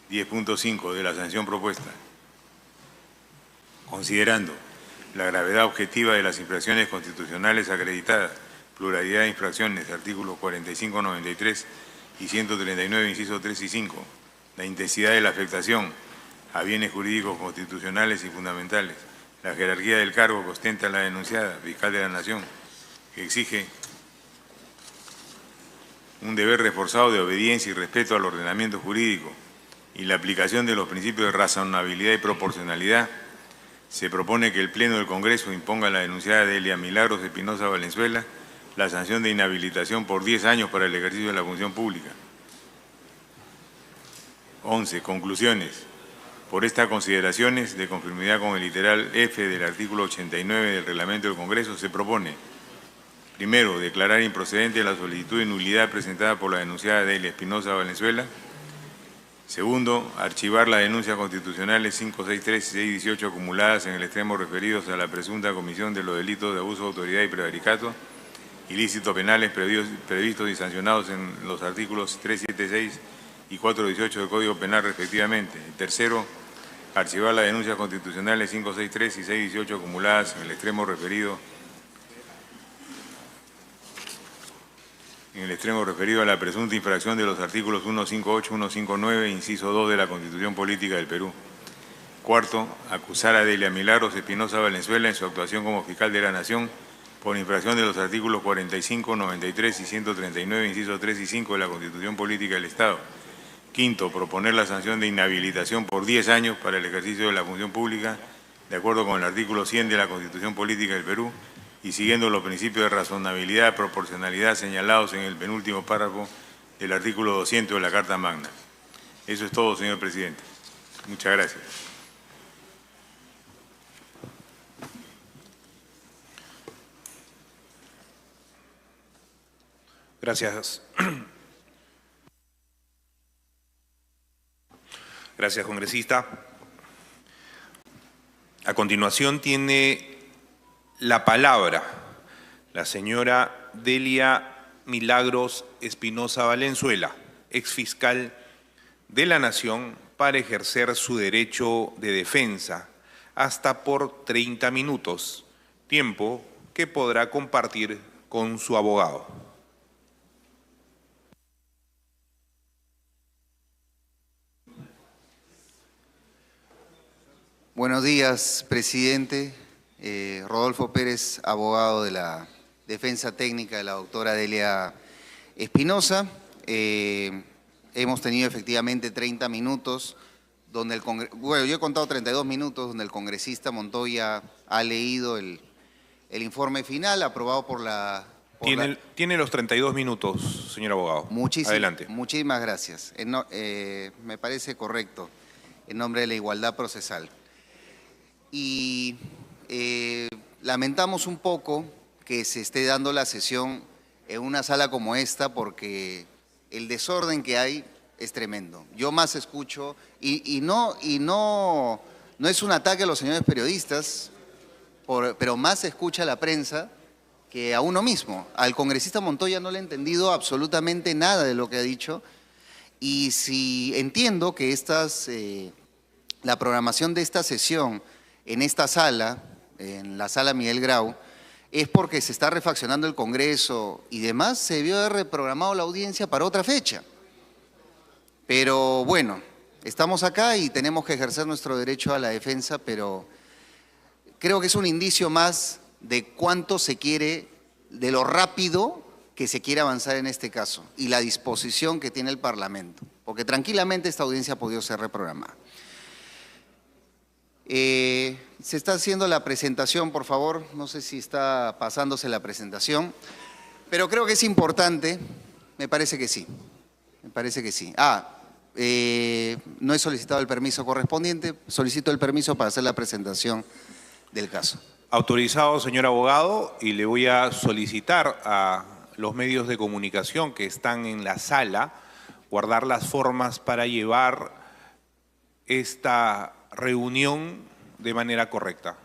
10.5 de la sanción propuesta. Considerando la gravedad objetiva de las infracciones constitucionales acreditadas, pluralidad de infracciones, artículos 45, 93 y 139, incisos 3 y 5, la intensidad de la afectación a bienes jurídicos constitucionales y fundamentales, la jerarquía del cargo que ostenta la denunciada, fiscal de la Nación, que exige un deber reforzado de obediencia y respeto al ordenamiento jurídico y la aplicación de los principios de razonabilidad y proporcionalidad, se propone que el Pleno del Congreso imponga a la denunciada Delia Milagros Espinosa Valenzuela la sanción de inhabilitación por 10 años para el ejercicio de la función pública. 11. Conclusiones. Por estas consideraciones, de conformidad con el literal F del artículo 89 del Reglamento del Congreso, se propone: primero, declarar improcedente la solicitud de nulidad presentada por la denunciada Delia Espinosa Valenzuela. Segundo, archivar las denuncias constitucionales 563 y 618 acumuladas en el extremo referidos a la presunta comisión de los delitos de abuso de autoridad y prevaricato, ilícitos penales previstos y sancionados en los artículos 376 y 418 del Código Penal respectivamente. Tercero, archivar las denuncias constitucionales 563 y 618 acumuladas en el extremo referido a la presunta infracción de los artículos 158, 159, inciso 2 de la Constitución Política del Perú. Cuarto, acusar a Delia Milagros Espinosa Valenzuela en su actuación como fiscal de la Nación por infracción de los artículos 45, 93 y 139, incisos 3 y 5 de la Constitución Política del Estado. Quinto, proponer la sanción de inhabilitación por 10 años para el ejercicio de la función pública, de acuerdo con el artículo 100 de la Constitución Política del Perú, y siguiendo los principios de razonabilidad y proporcionalidad señalados en el penúltimo párrafo del artículo 200 de la Carta Magna. Eso es todo, señor presidente. Muchas gracias. Gracias. Gracias, congresista. A continuación tiene la palabra la señora Delia Milagros Espinosa Valenzuela, exfiscal de la Nación, para ejercer su derecho de defensa hasta por 30 minutos, tiempo que podrá compartir con su abogado. Buenos días, presidente. Rodolfo Pérez, abogado de la defensa técnica de la doctora Delia Espinosa. Hemos tenido efectivamente 30 minutos, donde yo he contado 32 minutos, donde el congresista Montoya ha leído el informe final aprobado por la... Tiene los 32 minutos, señor abogado. Adelante. Muchísimas gracias. Me parece correcto, en nombre de la igualdad procesal. Y lamentamos un poco que se esté dando la sesión en una sala como esta porque el desorden que hay es tremendo. Yo más escucho, y no es un ataque a los señores periodistas, pero más se escucha a la prensa que a uno mismo. Al congresista Montoya no le he entendido absolutamente nada de lo que ha dicho, y si entiendo que la programación de esta sesión en esta sala, en la sala Miguel Grau, es porque se está refaccionando el Congreso y demás, se debió haber reprogramado la audiencia para otra fecha. Pero bueno, estamos acá y tenemos que ejercer nuestro derecho a la defensa, pero creo que es un indicio más de cuánto se quiere, de lo rápido que se quiere avanzar en este caso y la disposición que tiene el Parlamento, porque tranquilamente esta audiencia ha podido ser reprogramada. Se está haciendo la presentación, por favor. No sé si está pasándose la presentación, pero creo que es importante. Me parece que sí. Me parece que sí. No he solicitado el permiso correspondiente. Solicito el permiso para hacer la presentación del caso. Autorizado, señor abogado, y le voy a solicitar a los medios de comunicación que están en la sala guardar las formas para llevar esta reunión de manera correcta.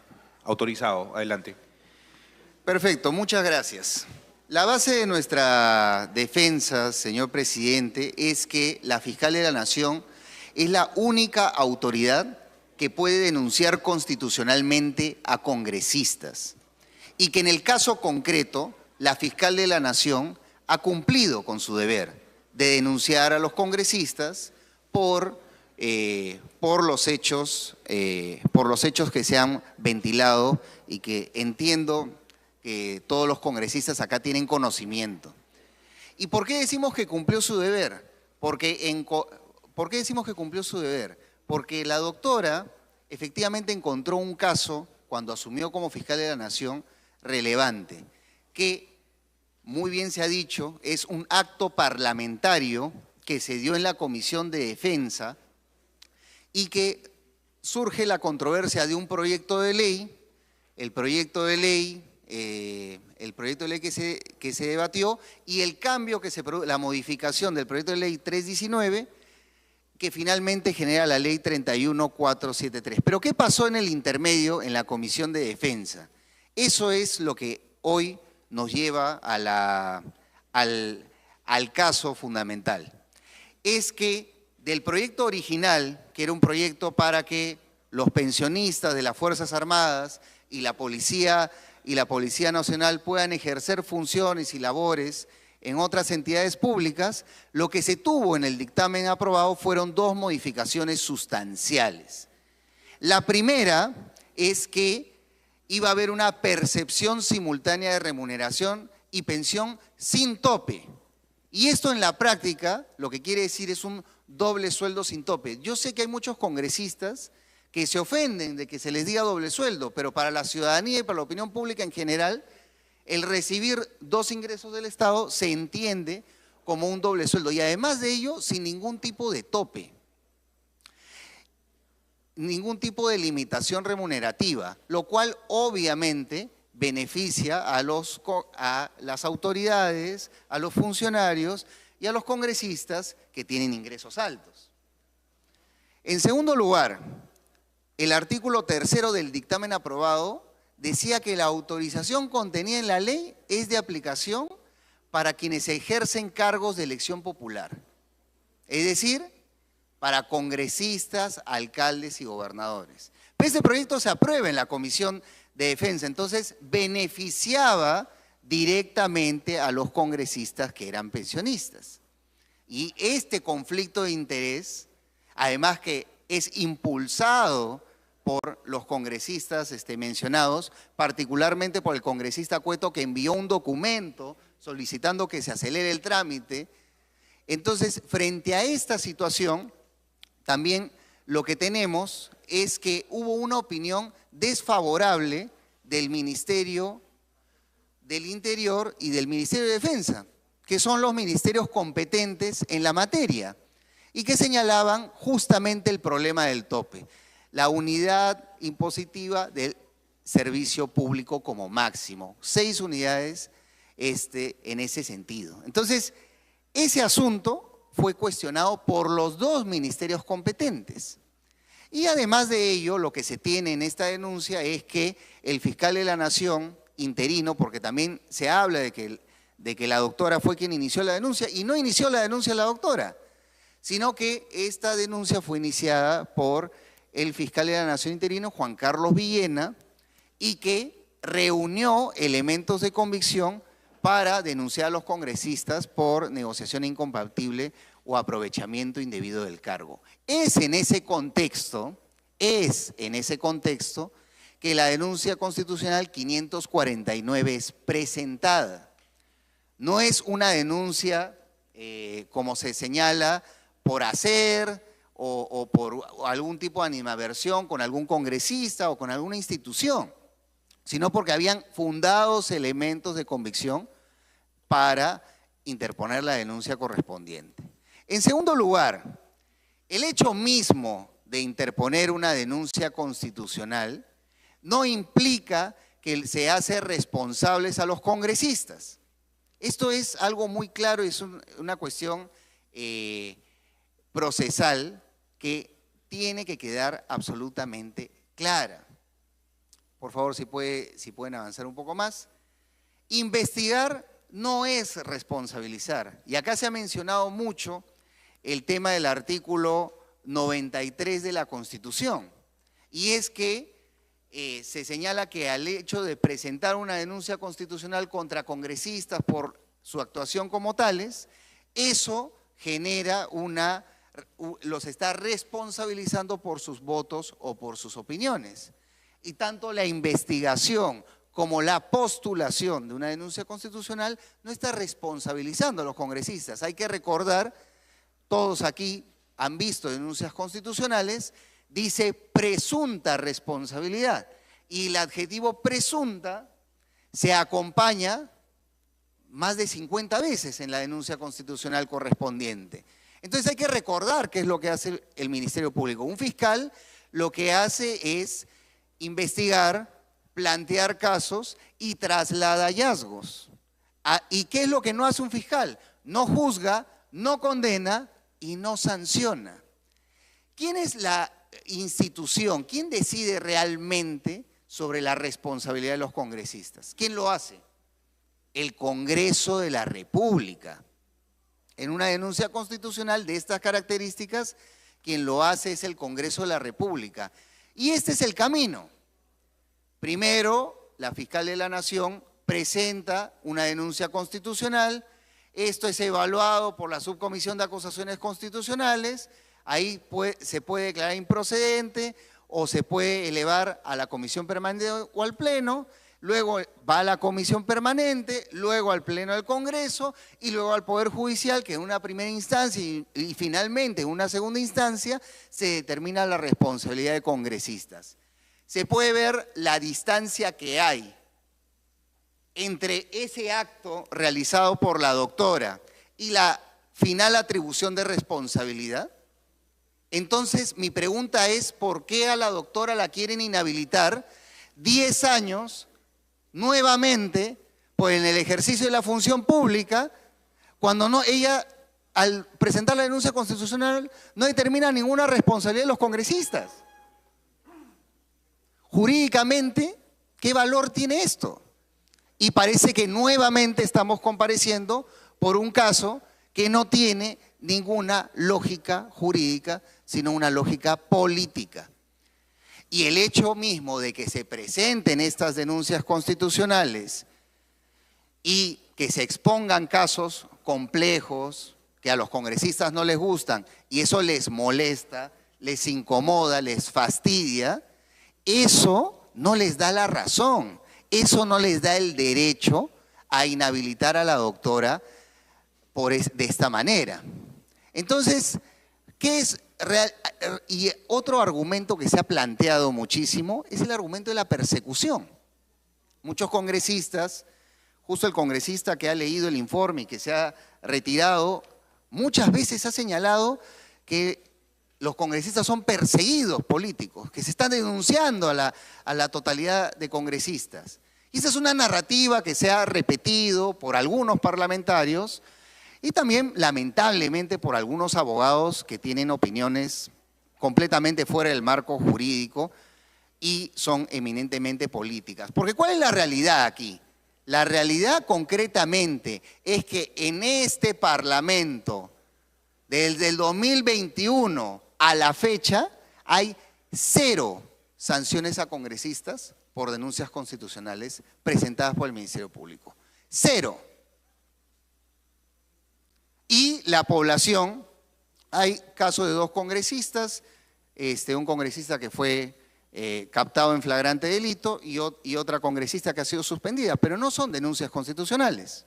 Autorizado, adelante. Perfecto, muchas gracias. La base de nuestra defensa, señor presidente, es que la fiscal de la Nación es la única autoridad que puede denunciar constitucionalmente a congresistas y que en el caso concreto la fiscal de la Nación ha cumplido con su deber de denunciar a los congresistas por los hechos que se han ventilado y que entiendo que todos los congresistas acá tienen conocimiento. ¿Y por qué decimos que cumplió su deber? ¿Por qué decimos que cumplió su deber? Porque la doctora efectivamente encontró un caso, cuando asumió como fiscal de la Nación, relevante, que muy bien se ha dicho, es un acto parlamentario que se dio en la Comisión de Defensa y que surge la controversia de un proyecto de ley, el proyecto de ley que se debatió y el cambio que se produjo, la modificación del proyecto de ley 319, que finalmente genera la ley 31473. Pero ¿qué pasó en el intermedio en la Comisión de Defensa? Eso es lo que hoy nos lleva al caso fundamental. Es que del proyecto original, que era un proyecto para que los pensionistas de las Fuerzas Armadas y la Policía Nacional puedan ejercer funciones y labores en otras entidades públicas, lo que se tuvo en el dictamen aprobado fueron dos modificaciones sustanciales. La primera es que iba a haber una percepción simultánea de remuneración y pensión sin tope. Y esto en la práctica lo que quiere decir es un doble sueldo sin tope. Yo sé que hay muchos congresistas que se ofenden de que se les diga doble sueldo, pero para la ciudadanía y para la opinión pública en general, el recibir dos ingresos del Estado se entiende como un doble sueldo y además de ello sin ningún tipo de tope, ningún tipo de limitación remunerativa, lo cual obviamente beneficia a las autoridades, a los funcionarios y a los congresistas que tienen ingresos altos. En segundo lugar, el artículo 3 del dictamen aprobado decía que la autorización contenida en la ley es de aplicación para quienes ejercen cargos de elección popular, es decir, para congresistas, alcaldes y gobernadores. Pero este proyecto se aprueba en la Comisión de Defensa, entonces beneficiaba directamente a los congresistas que eran pensionistas. Y este conflicto de interés, además que es impulsado por los congresistas mencionados, particularmente por el congresista Cueto, que envió un documento solicitando que se acelere el trámite. Entonces, frente a esta situación, también lo que tenemos es que hubo una opinión desfavorable del Ministerio del Interior y del Ministerio de Defensa, que son los ministerios competentes en la materia, y que señalaban justamente el problema del tope, la unidad impositiva del servicio público como máximo, 6 unidades en ese sentido. Entonces, ese asunto fue cuestionado por los dos ministerios competentes. Y además de ello, lo que se tiene en esta denuncia es que el fiscal de la Nación, interino, porque también se habla de que la doctora fue quien inició la denuncia, y no inició la denuncia la doctora, sino que esta denuncia fue iniciada por el fiscal de la Nación interino, Juan Carlos Villena, y que reunió elementos de convicción para denunciar a los congresistas por negociación incompatible o aprovechamiento indebido del cargo. Es en ese contexto que la denuncia constitucional 549 es presentada. No es una denuncia, como se señala, por hacer o por algún tipo de animadversión con algún congresista o con alguna institución, sino porque habían fundados elementos de convicción para interponer la denuncia correspondiente. En segundo lugar, el hecho mismo de interponer una denuncia constitucional no implica que se hace responsables a los congresistas. Esto es algo muy claro, es una cuestión procesal que tiene que quedar absolutamente clara. Por favor, si pueden avanzar un poco más. Investigar no es responsabilizar. Y acá se ha mencionado mucho el tema del artículo 93 de la Constitución. Y es que se señala que al hecho de presentar una denuncia constitucional contra congresistas por su actuación como tales, eso genera los está responsabilizando por sus votos o por sus opiniones. Y tanto la investigación como la postulación de una denuncia constitucional no está responsabilizando a los congresistas. Hay que recordar, todos aquí han visto denuncias constitucionales, dice presunta responsabilidad y el adjetivo presunta se acompaña más de 50 veces en la denuncia constitucional correspondiente. Entonces hay que recordar qué es lo que hace el Ministerio Público. Un fiscal lo que hace es investigar, plantear casos y traslada hallazgos. ¿Y qué es lo que no hace un fiscal? No juzga, no condena y no sanciona. ¿Quién es la institución? ¿Quién decide realmente sobre la responsabilidad de los congresistas? ¿Quién lo hace? El Congreso de la República. En una denuncia constitucional de estas características, quien lo hace es el Congreso de la República. Y este es el camino. Primero, la fiscal de la Nación presenta una denuncia constitucional. Esto es evaluado por la Subcomisión de Acusaciones Constitucionales. Ahí se puede declarar improcedente o se puede elevar a la Comisión Permanente o al Pleno. Luego va a la Comisión Permanente, luego al Pleno del Congreso y luego al Poder Judicial, que en una primera instancia y finalmente en una segunda instancia se determina la responsabilidad de congresistas. Se puede ver la distancia que hay entre ese acto realizado por la doctora y la final atribución de responsabilidad. Entonces, mi pregunta es, ¿por qué a la doctora la quieren inhabilitar 10 años nuevamente pues en el ejercicio de la función pública, cuando ella, al presentar la denuncia constitucional, no determina ninguna responsabilidad de los congresistas? Jurídicamente, ¿qué valor tiene esto? Y parece que nuevamente estamos compareciendo por un caso que no tiene ninguna lógica jurídica, sino una lógica política. Y el hecho mismo de que se presenten estas denuncias constitucionales y que se expongan casos complejos que a los congresistas no les gustan y eso les molesta, les incomoda, les fastidia, eso no les da la razón, eso no les da el derecho a inhabilitar a la doctora de esta manera. Entonces, ¿qué es real? Y otro argumento que se ha planteado muchísimo es el argumento de la persecución. Muchos congresistas, justo el congresista que ha leído el informe y que se ha retirado, muchas veces ha señalado que los congresistas son perseguidos políticos, que se están denunciando a la totalidad de congresistas. Y esa es una narrativa que se ha repetido por algunos parlamentarios y también, lamentablemente, por algunos abogados que tienen opiniones completamente fuera del marco jurídico y son eminentemente políticas. Porque ¿cuál es la realidad aquí? La realidad concretamente es que en este Parlamento, desde el 2021 a la fecha, hay 0 sanciones a congresistas por denuncias constitucionales presentadas por el Ministerio Público. 0. Y la población, hay casos de 2 congresistas, un congresista que fue captado en flagrante delito y otra congresista que ha sido suspendida, pero no son denuncias constitucionales.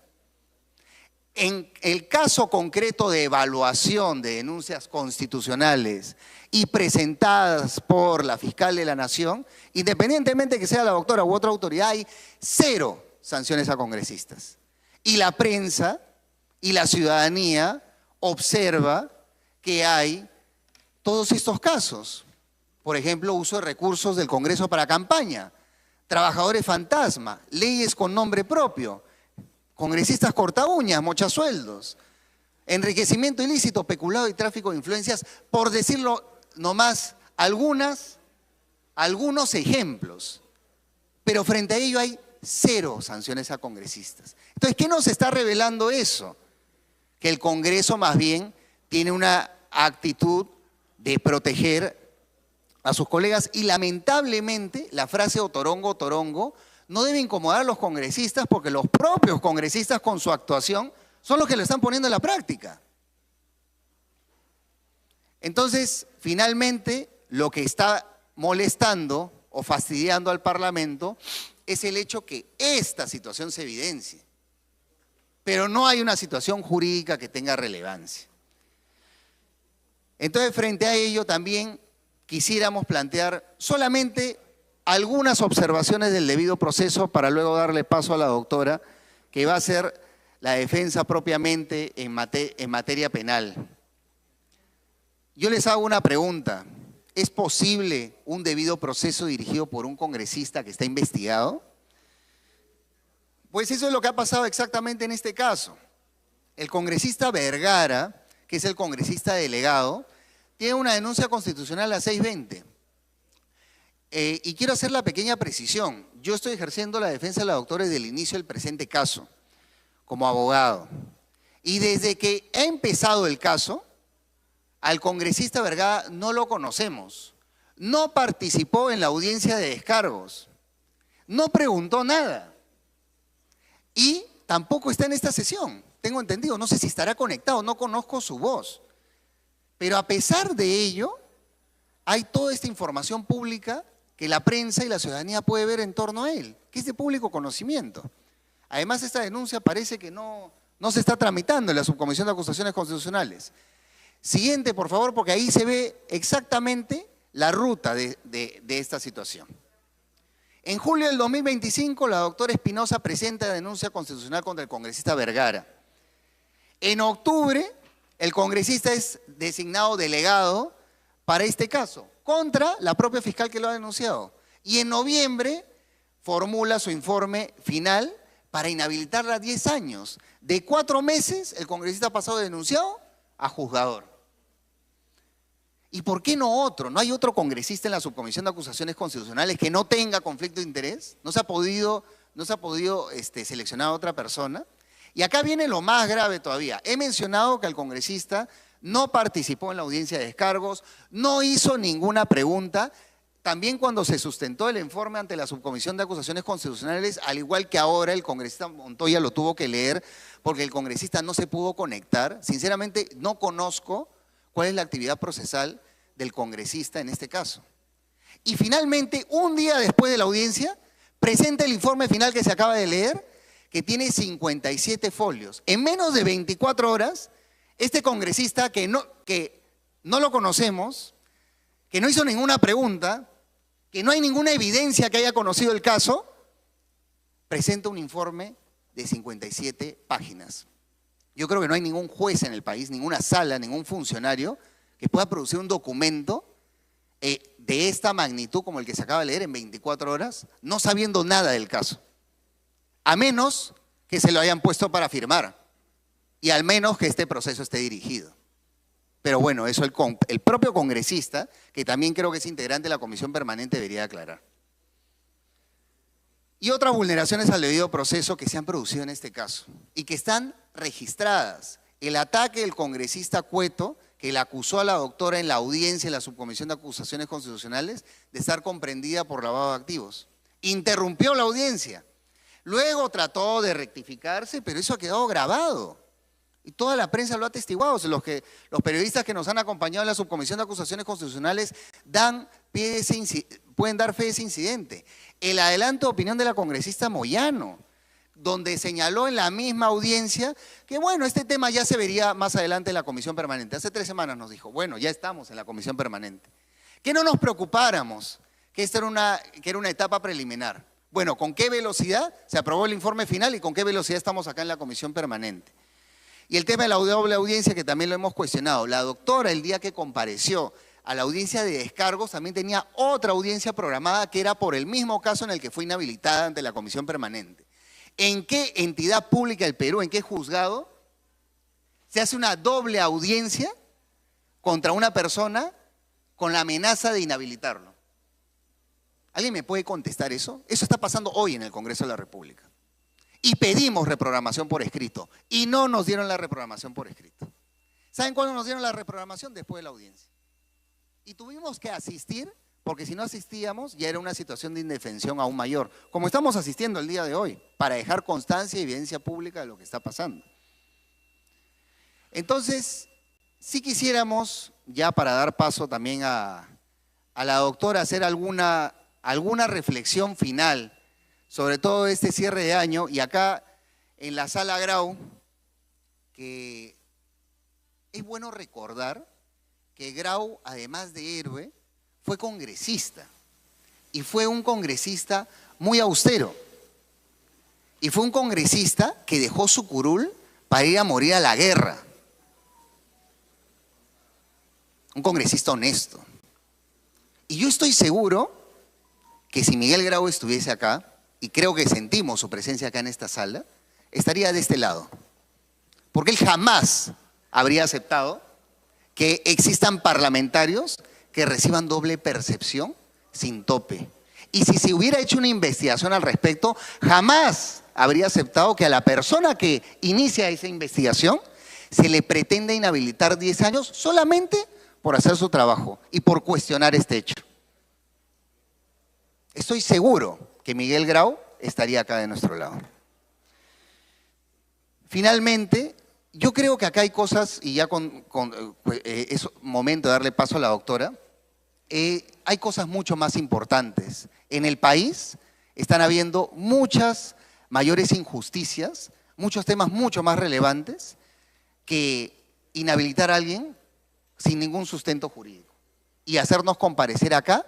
En el caso concreto de evaluación de denuncias constitucionales y presentadas por la fiscal de la Nación, independientemente que sea la doctora u otra autoridad, hay 0 sanciones a congresistas. Y la prensa y la ciudadanía observa que hay todos estos casos. Por ejemplo, uso de recursos del Congreso para campaña, trabajadores fantasma, leyes con nombre propio, congresistas cortaúñas, mochasueldos, enriquecimiento ilícito, peculado y tráfico de influencias, por decirlo nomás algunos ejemplos. Pero frente a ello hay 0 sanciones a congresistas. Entonces, ¿qué nos está revelando eso? Que el Congreso más bien tiene una actitud de proteger a sus colegas y lamentablemente la frase otorongo, torongo no debe incomodar a los congresistas porque los propios congresistas con su actuación son los que lo están poniendo en la práctica. Entonces, finalmente, lo que está molestando o fastidiando al Parlamento es el hecho que esta situación se evidencie. Pero no hay una situación jurídica que tenga relevancia. Entonces, frente a ello, también quisiéramos plantear solamente algunas observaciones del debido proceso para luego darle paso a la doctora, que va a hacer la defensa propiamente en materia penal. Yo les hago una pregunta. ¿Es posible un debido proceso dirigido por un congresista que está investigado? Pues eso es lo que ha pasado exactamente en este caso. El congresista Vergara, que es el congresista delegado, tiene una denuncia constitucional a 620. Y quiero hacer la pequeña precisión. Yo estoy ejerciendo la defensa de la doctora desde el inicio del presente caso, como abogado. Y desde que ha empezado el caso, al congresista Vergara no lo conocemos. no participó en la audiencia de descargos, no preguntó nada y tampoco está en esta sesión, tengo entendido. No sé si estará conectado, no conozco su voz. Pero a pesar de ello, hay toda esta información pública que la prensa y la ciudadanía puede ver en torno a él, que es de público conocimiento. Además, esta denuncia parece que no se está tramitando en la Subcomisión de Acusaciones Constitucionales. Siguiente, por favor, porque ahí se ve exactamente la ruta de esta situación. En julio del 2025, la doctora Espinosa presenta denuncia constitucional contra el congresista Vergara. En octubre, el congresista es designado delegado para este caso, contra la propia fiscal que lo ha denunciado. Y en noviembre formula su informe final para inhabilitarla a 10 años. De 4 meses, el congresista ha pasado de denunciado a juzgador. ¿Y por qué no otro? ¿No hay otro congresista en la Subcomisión de Acusaciones Constitucionales que no tenga conflicto de interés? ¿No se ha podido seleccionar a otra persona? Y acá viene lo más grave todavía. He mencionado que el congresista no participó en la audiencia de descargos, no hizo ninguna pregunta. También cuando se sustentó el informe ante la Subcomisión de Acusaciones Constitucionales, al igual que ahora, el congresista Montoya lo tuvo que leer porque el congresista no se pudo conectar. Sinceramente, no conozco cuál es la actividad procesal del congresista en este caso. Y finalmente, un día después de la audiencia, presenta el informe final que se acaba de leer, que tiene 57 folios. En menos de 24 horas, este congresista que no lo conocemos, que no hizo ninguna pregunta, que no hay ninguna evidencia que haya conocido el caso, presenta un informe de 57 páginas. Yo creo que no hay ningún juez en el país, ninguna sala, ningún funcionario que pueda producir un documento de esta magnitud como el que se acaba de leer en 24 horas, no sabiendo nada del caso. A menos que se lo hayan puesto para firmar y al menos que este proceso esté dirigido. Pero bueno, eso el propio congresista, que también creo que es integrante de la comisión permanente, debería aclarar. Y otras vulneraciones al debido proceso que se han producido en este caso y que están registradas. El ataque del congresista Cueto, que le acusó a la doctora en la audiencia de la Subcomisión de Acusaciones Constitucionales de estar comprendida por lavado de activos. Interrumpió la audiencia. Luego trató de rectificarse, pero eso ha quedado grabado. Y toda la prensa lo ha atestiguado. Los periodistas que nos han acompañado en la Subcomisión de Acusaciones Constitucionales pueden dar fe de ese incidente. El adelanto de opinión de la congresista Moyano, donde señaló en la misma audiencia que bueno, este tema ya se vería más adelante en la comisión permanente. Hace 3 semanas nos dijo, bueno, ya estamos en la comisión permanente. Que no nos preocupáramos, que esta era una etapa preliminar. Bueno, ¿con qué velocidad se aprobó el informe final y con qué velocidad estamos acá en la comisión permanente? Y el tema de la doble audiencia, que también lo hemos cuestionado. La doctora, el día que compareció a la audiencia de descargos, también tenía otra audiencia programada que era por el mismo caso en el que fue inhabilitada ante la comisión permanente. ¿En qué entidad pública del Perú, en qué juzgado, se hace una doble audiencia contra una persona con la amenaza de inhabilitarlo? ¿Alguien me puede contestar eso? Eso está pasando hoy en el Congreso de la República. Y pedimos reprogramación por escrito y no nos dieron la reprogramación por escrito. ¿Saben cuándo nos dieron la reprogramación? Después de la audiencia. Y tuvimos que asistir, porque si no asistíamos ya era una situación de indefensión aún mayor, como estamos asistiendo el día de hoy, para dejar constancia y evidencia pública de lo que está pasando. Entonces, si quisiéramos, ya para dar paso también a la doctora, hacer alguna reflexión final sobre todo este cierre de año, y acá en la sala Grau, que es bueno recordar que Grau, además de héroe, fue congresista, y fue un congresista muy austero, y fue un congresista que dejó su curul para ir a morir a la guerra, un congresista honesto. Y yo estoy seguro que si Miguel Grau estuviese acá, y creo que sentimos su presencia acá en esta sala, estaría de este lado. Porque él jamás habría aceptado que existan parlamentarios que reciban doble percepción sin tope. Y si se hubiera hecho una investigación al respecto, jamás habría aceptado que a la persona que inicia esa investigación se le pretenda inhabilitar 10 años solamente por hacer su trabajo y por cuestionar este hecho. estoy seguro que Miguel Grau estaría acá de nuestro lado. Finalmente, yo creo que acá hay cosas, y ya es momento de darle paso a la doctora, hay cosas mucho más importantes. En el país están habiendo muchas mayores injusticias, muchos temas mucho más relevantes que inhabilitar a alguien sin ningún sustento jurídico y hacernos comparecer acá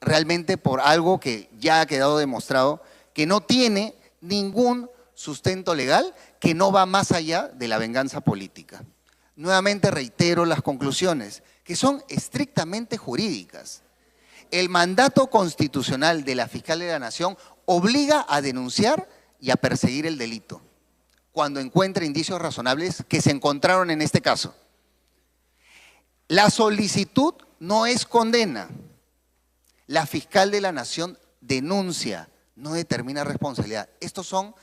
realmente por algo que ya ha quedado demostrado que no tiene ningún sustento legal, que no va más allá de la venganza política. Nuevamente reitero las conclusiones, que son estrictamente jurídicas. El mandato constitucional de la Fiscal de la Nación obliga a denunciar y a perseguir el delito, cuando encuentre indicios razonables que se encontraron en este caso. La solicitud no es condena. La Fiscal de la Nación denuncia, no determina responsabilidad. Estos son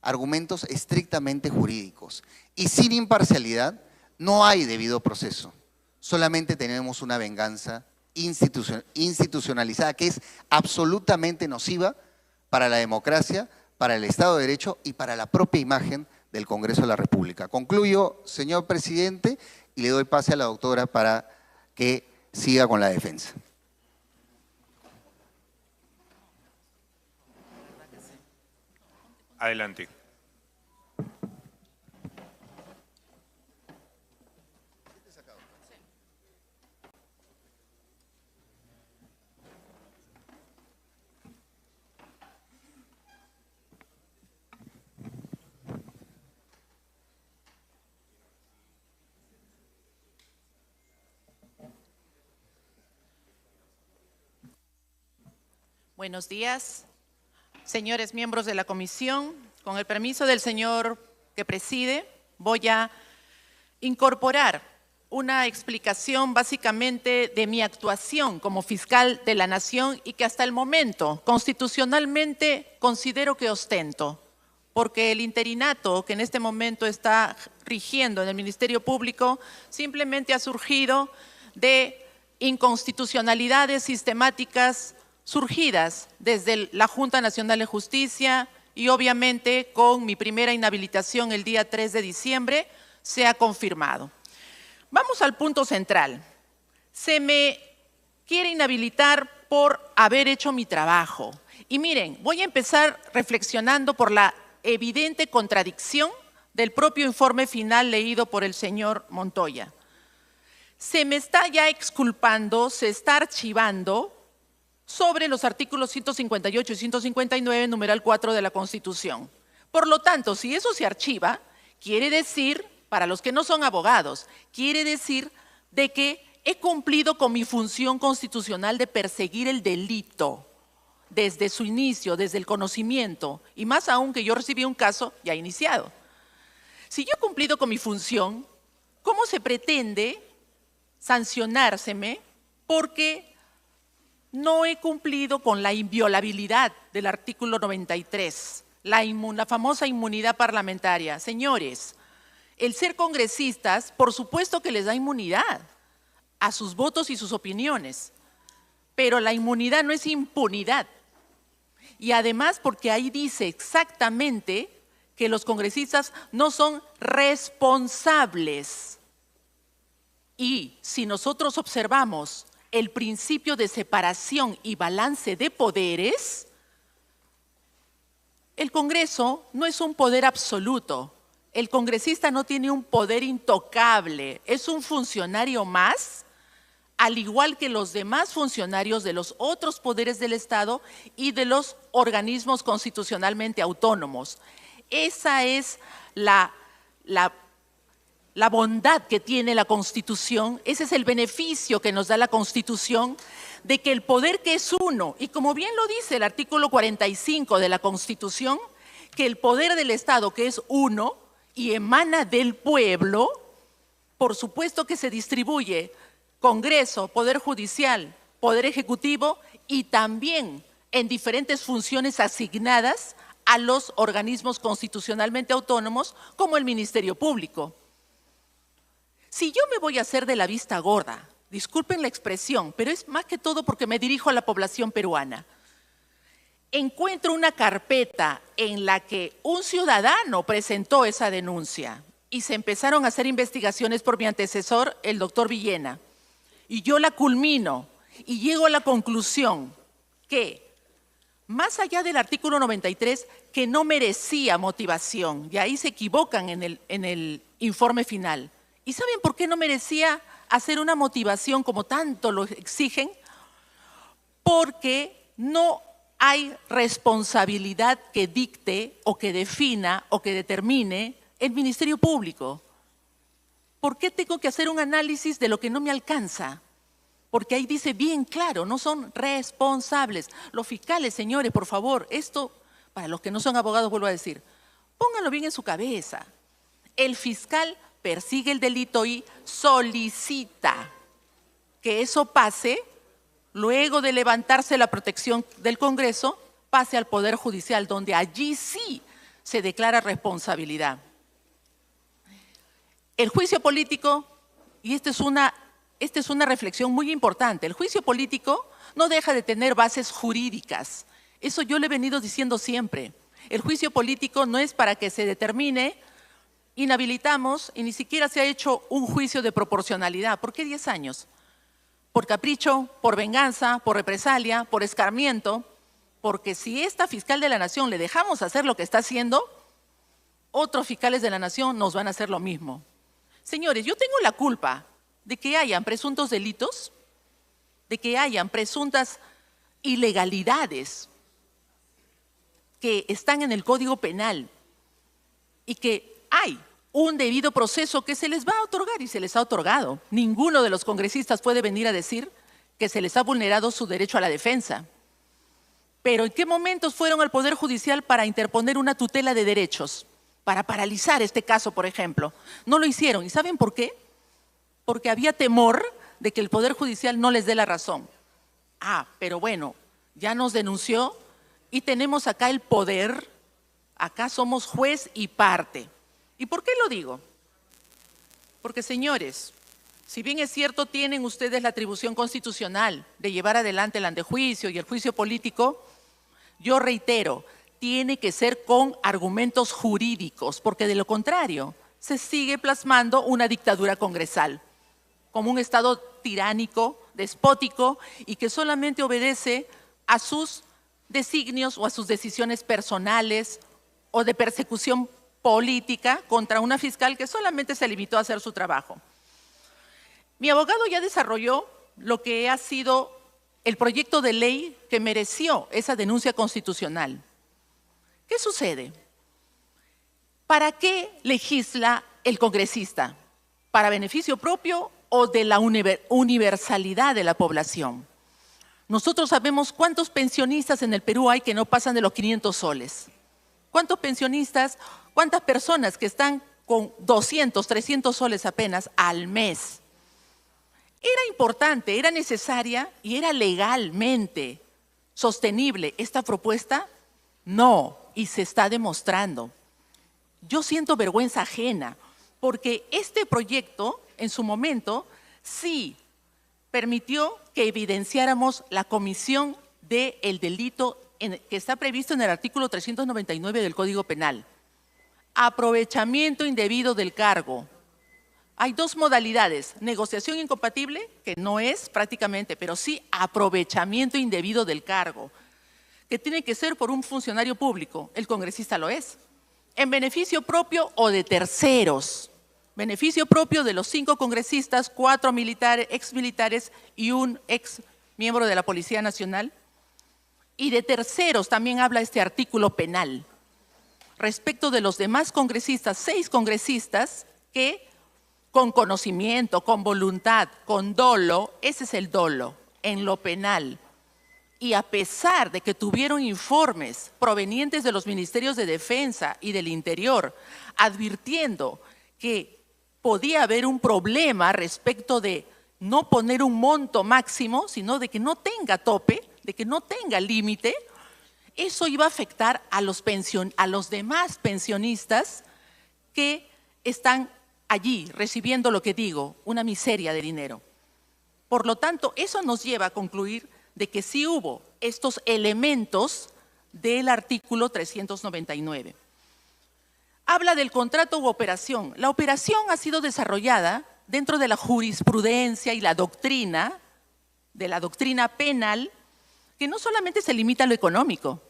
argumentos estrictamente jurídicos. Y sin imparcialidad no hay debido proceso. Solamente tenemos una venganza institucionalizada que es absolutamente nociva para la democracia, para el Estado de Derecho y para la propia imagen del Congreso de la República. Concluyo, señor presidente, y le doy pase a la doctora para que siga con la defensa. Adelante. Buenos días, señores miembros de la comisión. Con el permiso del señor que preside, voy a incorporar una explicación básicamente de mi actuación como fiscal de la Nación y que hasta el momento constitucionalmente considero que ostento, porque el interinato que en este momento está rigiendo en el Ministerio Público simplemente ha surgido de inconstitucionalidades sistemáticas surgidas desde la Junta Nacional de Justicia y obviamente con mi primera inhabilitación el día 3 de diciembre se ha confirmado. Vamos al punto central. Se me quiere inhabilitar por haber hecho mi trabajo. Y miren, voy a empezar reflexionando por la evidente contradicción del propio informe final leído por el señor Montoya. Se me está ya exculpando, se está archivando sobre los artículos 158 y 159, numeral 4 de la Constitución. Por lo tanto, si eso se archiva, quiere decir, para los que no son abogados, quiere decir de que he cumplido con mi función constitucional de perseguir el delito desde su inicio, desde el conocimiento, y más aún que yo recibí un caso ya iniciado. Si yo he cumplido con mi función, ¿cómo se pretende sancionárseme porque no he cumplido con la inviolabilidad del artículo 93, la famosa inmunidad parlamentaria? Señores, el ser congresistas, por supuesto que les da inmunidad a sus votos y sus opiniones, pero la inmunidad no es impunidad. Y además porque ahí dice exactamente que los congresistas no son responsables. Y si nosotros observamos el principio de separación y balance de poderes, el Congreso no es un poder absoluto. El congresista no tiene un poder intocable, es un funcionario más, al igual que los demás funcionarios de los otros poderes del Estado y de los organismos constitucionalmente autónomos. Esa es la bondad que tiene la Constitución, ese es el beneficio que nos da la Constitución, de que el poder que es uno, y como bien lo dice el artículo 45 de la Constitución, que el poder del Estado que es uno y emana del pueblo, por supuesto que se distribuye Congreso, Poder Judicial, Poder Ejecutivo y también en diferentes funciones asignadas a los organismos constitucionalmente autónomos como el Ministerio Público. Si yo me voy a hacer de la vista gorda, disculpen la expresión, pero es más que todo porque me dirijo a la población peruana. encuentro una carpeta en la que un ciudadano presentó esa denuncia y se empezaron a hacer investigaciones por mi antecesor, el doctor Villena. Y yo la culmino y llego a la conclusión que, más allá del artículo 93, que no merecía motivación, y ahí se equivocan en el informe final. ¿Y saben por qué no merecía hacer una motivación como tanto lo exigen? Porque no hay responsabilidad que dicte o que defina o que determine el Ministerio Público. ¿Por qué tengo que hacer un análisis de lo que no me alcanza? Porque ahí dice bien claro, no son responsables. Los fiscales, señores, por favor, esto, para los que no son abogados, vuelvo a decir, pónganlo bien en su cabeza. El fiscal persigue el delito y solicita que eso pase, luego de levantarse la protección del Congreso, pase al Poder Judicial, donde allí sí se declara responsabilidad. El juicio político, y esta es una reflexión muy importante, el juicio político no deja de tener bases jurídicas. Eso yo le he venido diciendo siempre. El juicio político no es para que se determine, inhabilitamos, y ni siquiera se ha hecho un juicio de proporcionalidad. ¿Por qué 10 años? Por capricho, por venganza, por represalia, por escarmiento, porque si esta fiscal de la Nación le dejamos hacer lo que está haciendo, otros fiscales de la Nación nos van a hacer lo mismo. Señores, yo tengo la culpa de que hayan presuntos delitos, de que hayan presuntas ilegalidades que están en el Código Penal y que hay un debido proceso que se les va a otorgar y se les ha otorgado. Ninguno de los congresistas puede venir a decir que se les ha vulnerado su derecho a la defensa. Pero ¿en qué momentos fueron al Poder Judicial para interponer una tutela de derechos? Para paralizar este caso, por ejemplo. No lo hicieron. ¿Y saben por qué? Porque había temor de que el Poder Judicial no les dé la razón. Ah, pero bueno, ya nos denunció y tenemos acá el poder, acá somos juez y parte. ¿Y por qué lo digo? Porque, señores, si bien es cierto, tienen ustedes la atribución constitucional de llevar adelante el antejuicio y el juicio político, yo reitero, tiene que ser con argumentos jurídicos, porque de lo contrario se sigue plasmando una dictadura congresal, como un Estado tiránico, despótico y que solamente obedece a sus designios o a sus decisiones personales o de persecución política contra una fiscal que solamente se limitó a hacer su trabajo. Mi abogado ya desarrolló lo que ha sido el proyecto de ley que mereció esa denuncia constitucional. ¿Qué sucede? ¿Para qué legisla el congresista? ¿Para beneficio propio o de la universalidad de la población? Nosotros sabemos cuántos pensionistas en el Perú hay que no pasan de los 500 soles. ¿Cuántos pensionistas, cuántas personas que están con 200, 300 soles apenas al mes? ¿Era importante, era necesaria y era legalmente sostenible esta propuesta? No, y se está demostrando. Yo siento vergüenza ajena, porque este proyecto, en su momento, sí permitió que evidenciáramos la comisión del delito que está previsto en el artículo 399 del Código Penal. Aprovechamiento indebido del cargo. Hay dos modalidades, negociación incompatible, que no es prácticamente, pero sí aprovechamiento indebido del cargo, que tiene que ser por un funcionario público, el congresista lo es, en beneficio propio o de terceros. Beneficio propio de los 5 congresistas, 4 militares, exmilitares y un ex miembro de la Policía Nacional. Y de terceros también habla este artículo penal. Respecto de los demás congresistas, 6 congresistas que con conocimiento, con voluntad, con dolo, ese es el dolo, en lo penal. Y a pesar de que tuvieron informes provenientes de los ministerios de Defensa y del Interior, advirtiendo que podía haber un problema respecto de no poner un monto máximo, sino de que no tenga tope, de que no tenga límite, eso iba a afectar a los demás pensionistas que están allí recibiendo lo que digo, una miseria de dinero. Por lo tanto, eso nos lleva a concluir de que sí hubo estos elementos del artículo 399. Habla del contrato u operación. La operación ha sido desarrollada dentro de la jurisprudencia y la doctrina, de la doctrina penal, que no solamente se limita a lo económico,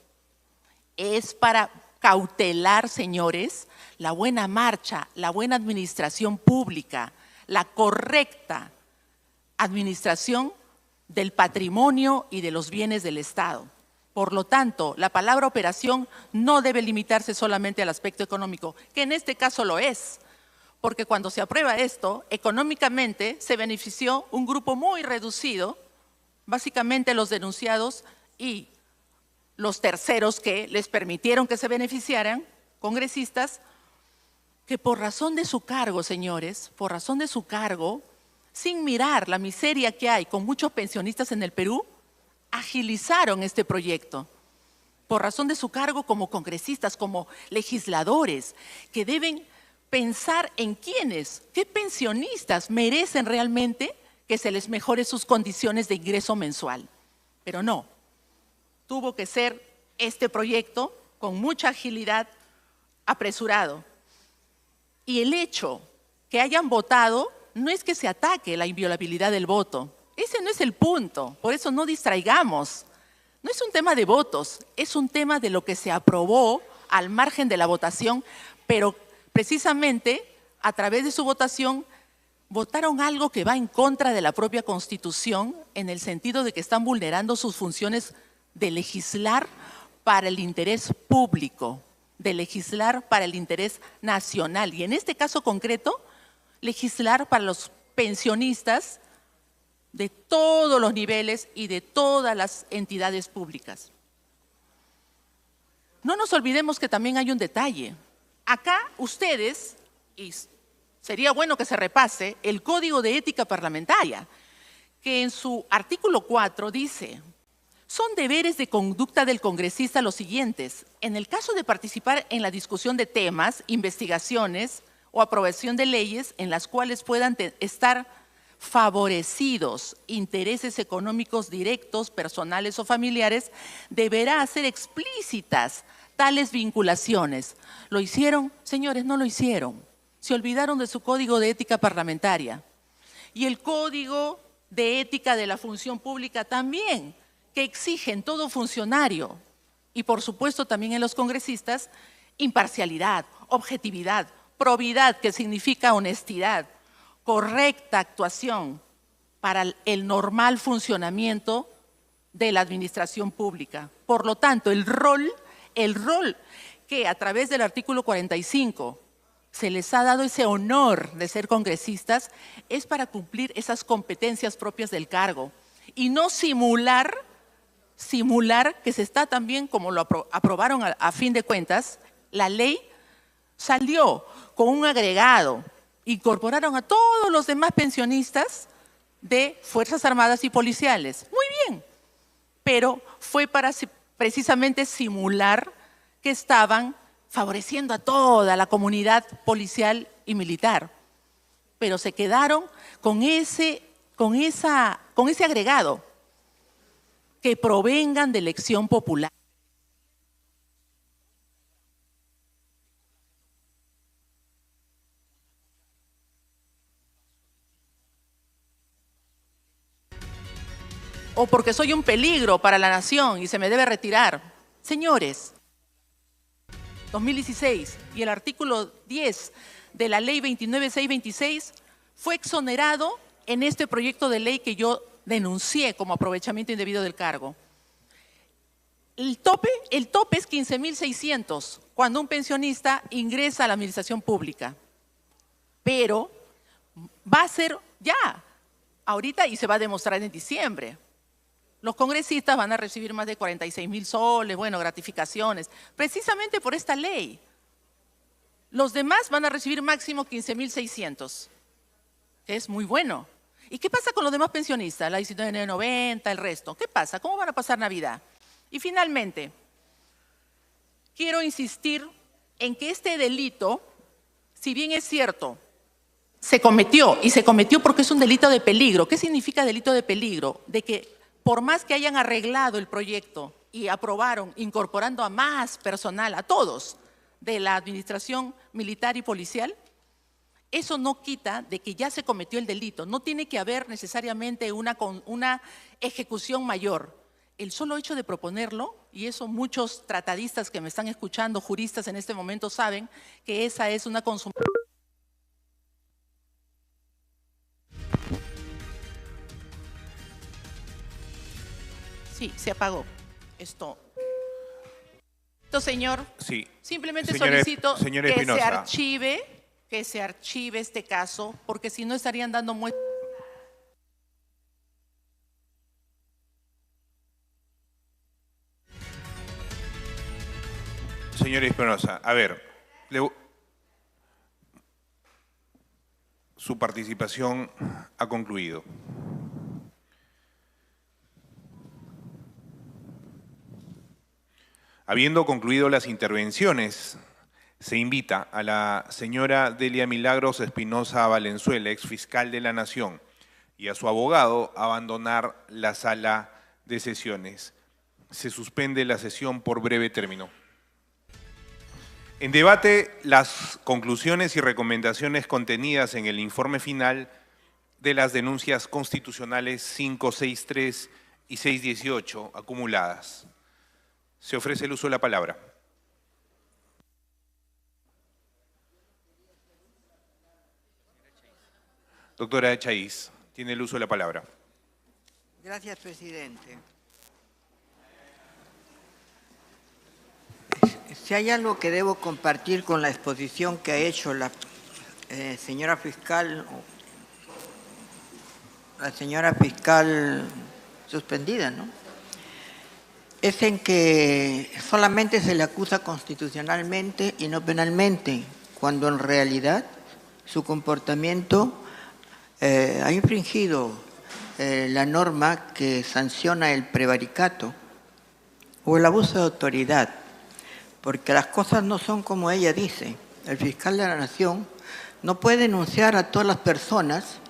es para cautelar, señores, la buena marcha, la buena administración pública, la correcta administración del patrimonio y de los bienes del Estado. Por lo tanto, la palabra operación no debe limitarse solamente al aspecto económico, que en este caso lo es, porque cuando se aprueba esto, económicamente se benefició un grupo muy reducido, básicamente los denunciados y los terceros que les permitieron que se beneficiaran, congresistas, que por razón de su cargo, señores, por razón de su cargo, sin mirar la miseria que hay con muchos pensionistas en el Perú, agilizaron este proyecto. Por razón de su cargo como congresistas, como legisladores, que deben pensar en quiénes, qué pensionistas merecen realmente que se les mejore sus condiciones de ingreso mensual. Pero no, tuvo que ser este proyecto con mucha agilidad apresurado. Y el hecho que hayan votado no es que se ataque la inviolabilidad del voto. Ese no es el punto, por eso no distraigamos. No es un tema de votos, es un tema de lo que se aprobó al margen de la votación, pero precisamente a través de su votación votaron algo que va en contra de la propia Constitución, en el sentido de que están vulnerando sus funciones de legislar para el interés público, de legislar para el interés nacional. Y en este caso concreto, legislar para los pensionistas de todos los niveles y de todas las entidades públicas. No nos olvidemos que también hay un detalle. Acá ustedes, y sería bueno que se repase, el Código de Ética Parlamentaria, que en su artículo 4 dice: son deberes de conducta del congresista los siguientes. En el caso de participar en la discusión de temas, investigaciones o aprobación de leyes en las cuales puedan estar favorecidos intereses económicos directos, personales o familiares, deberá hacer explícitas tales vinculaciones. ¿Lo hicieron? Señores, no lo hicieron. Se olvidaron de su Código de Ética Parlamentaria. Y el Código de Ética de la Función Pública también, que exige en todo funcionario, y por supuesto también en los congresistas, imparcialidad, objetividad, probidad, que significa honestidad, correcta actuación para el normal funcionamiento de la administración pública. Por lo tanto, el rol que a través del artículo 45 se les ha dado ese honor de ser congresistas es para cumplir esas competencias propias del cargo y no simular que se está también, como lo aprobaron a fin de cuentas, la ley salió con un agregado. Incorporaron a todos los demás pensionistas de Fuerzas Armadas y Policiales. Muy bien, pero fue para precisamente simular que estaban favoreciendo a toda la comunidad policial y militar. Pero se quedaron con ese agregado, que provengan de elección popular. O porque soy un peligro para la nación y se me debe retirar. Señores, 2016 y el artículo 10 de la ley 29626 fue exonerado en este proyecto de ley que yo denuncié como aprovechamiento indebido del cargo. El tope es 15.600 cuando un pensionista ingresa a la administración pública, pero va a ser ya, ahorita, y se va a demostrar en diciembre. Los congresistas van a recibir más de 46.000 soles, bueno, gratificaciones, precisamente por esta ley. Los demás van a recibir máximo 15.600, que es muy bueno. ¿Y qué pasa con los demás pensionistas? La 1990, el resto. ¿Qué pasa? ¿Cómo van a pasar Navidad? Y finalmente, quiero insistir en que este delito, si bien es cierto, se cometió porque es un delito de peligro. ¿Qué significa delito de peligro? De que por más que hayan arreglado el proyecto y aprobaron, incorporando a más personal, a todos, de la administración militar y policial, eso no quita de que ya se cometió el delito. No tiene que haber necesariamente una ejecución mayor. El solo hecho de proponerlo, y eso muchos tratadistas que me están escuchando, juristas en este momento, saben que esa es una consumación. Sí, se apagó. Esto, señor, Sí. simplemente Señora- solicito señora que Espinosa. se archive este caso, porque si no estarían dando muestras. Señora Espinosa, a ver, su participación ha concluido. Habiendo concluido las intervenciones, se invita a la señora Delia Milagros Espinosa Valenzuela, exfiscal de la Nación, y a su abogado a abandonar la sala de sesiones. Se suspende la sesión por breve término. En debate, las conclusiones y recomendaciones contenidas en el informe final de las denuncias constitucionales 563 y 618 acumuladas. Se ofrece el uso de la palabra. Doctora Chaiz, tiene el uso de la palabra. Gracias, presidente. Si hay algo que debo compartir con la exposición que ha hecho la señora fiscal suspendida, ¿no?, es en que solamente se le acusa constitucionalmente y no penalmente, cuando en realidad su comportamiento ha infringido la norma que sanciona el prevaricato o el abuso de autoridad, porque las cosas no son como ella dice. El fiscal de la Nación no puede denunciar a todas las personas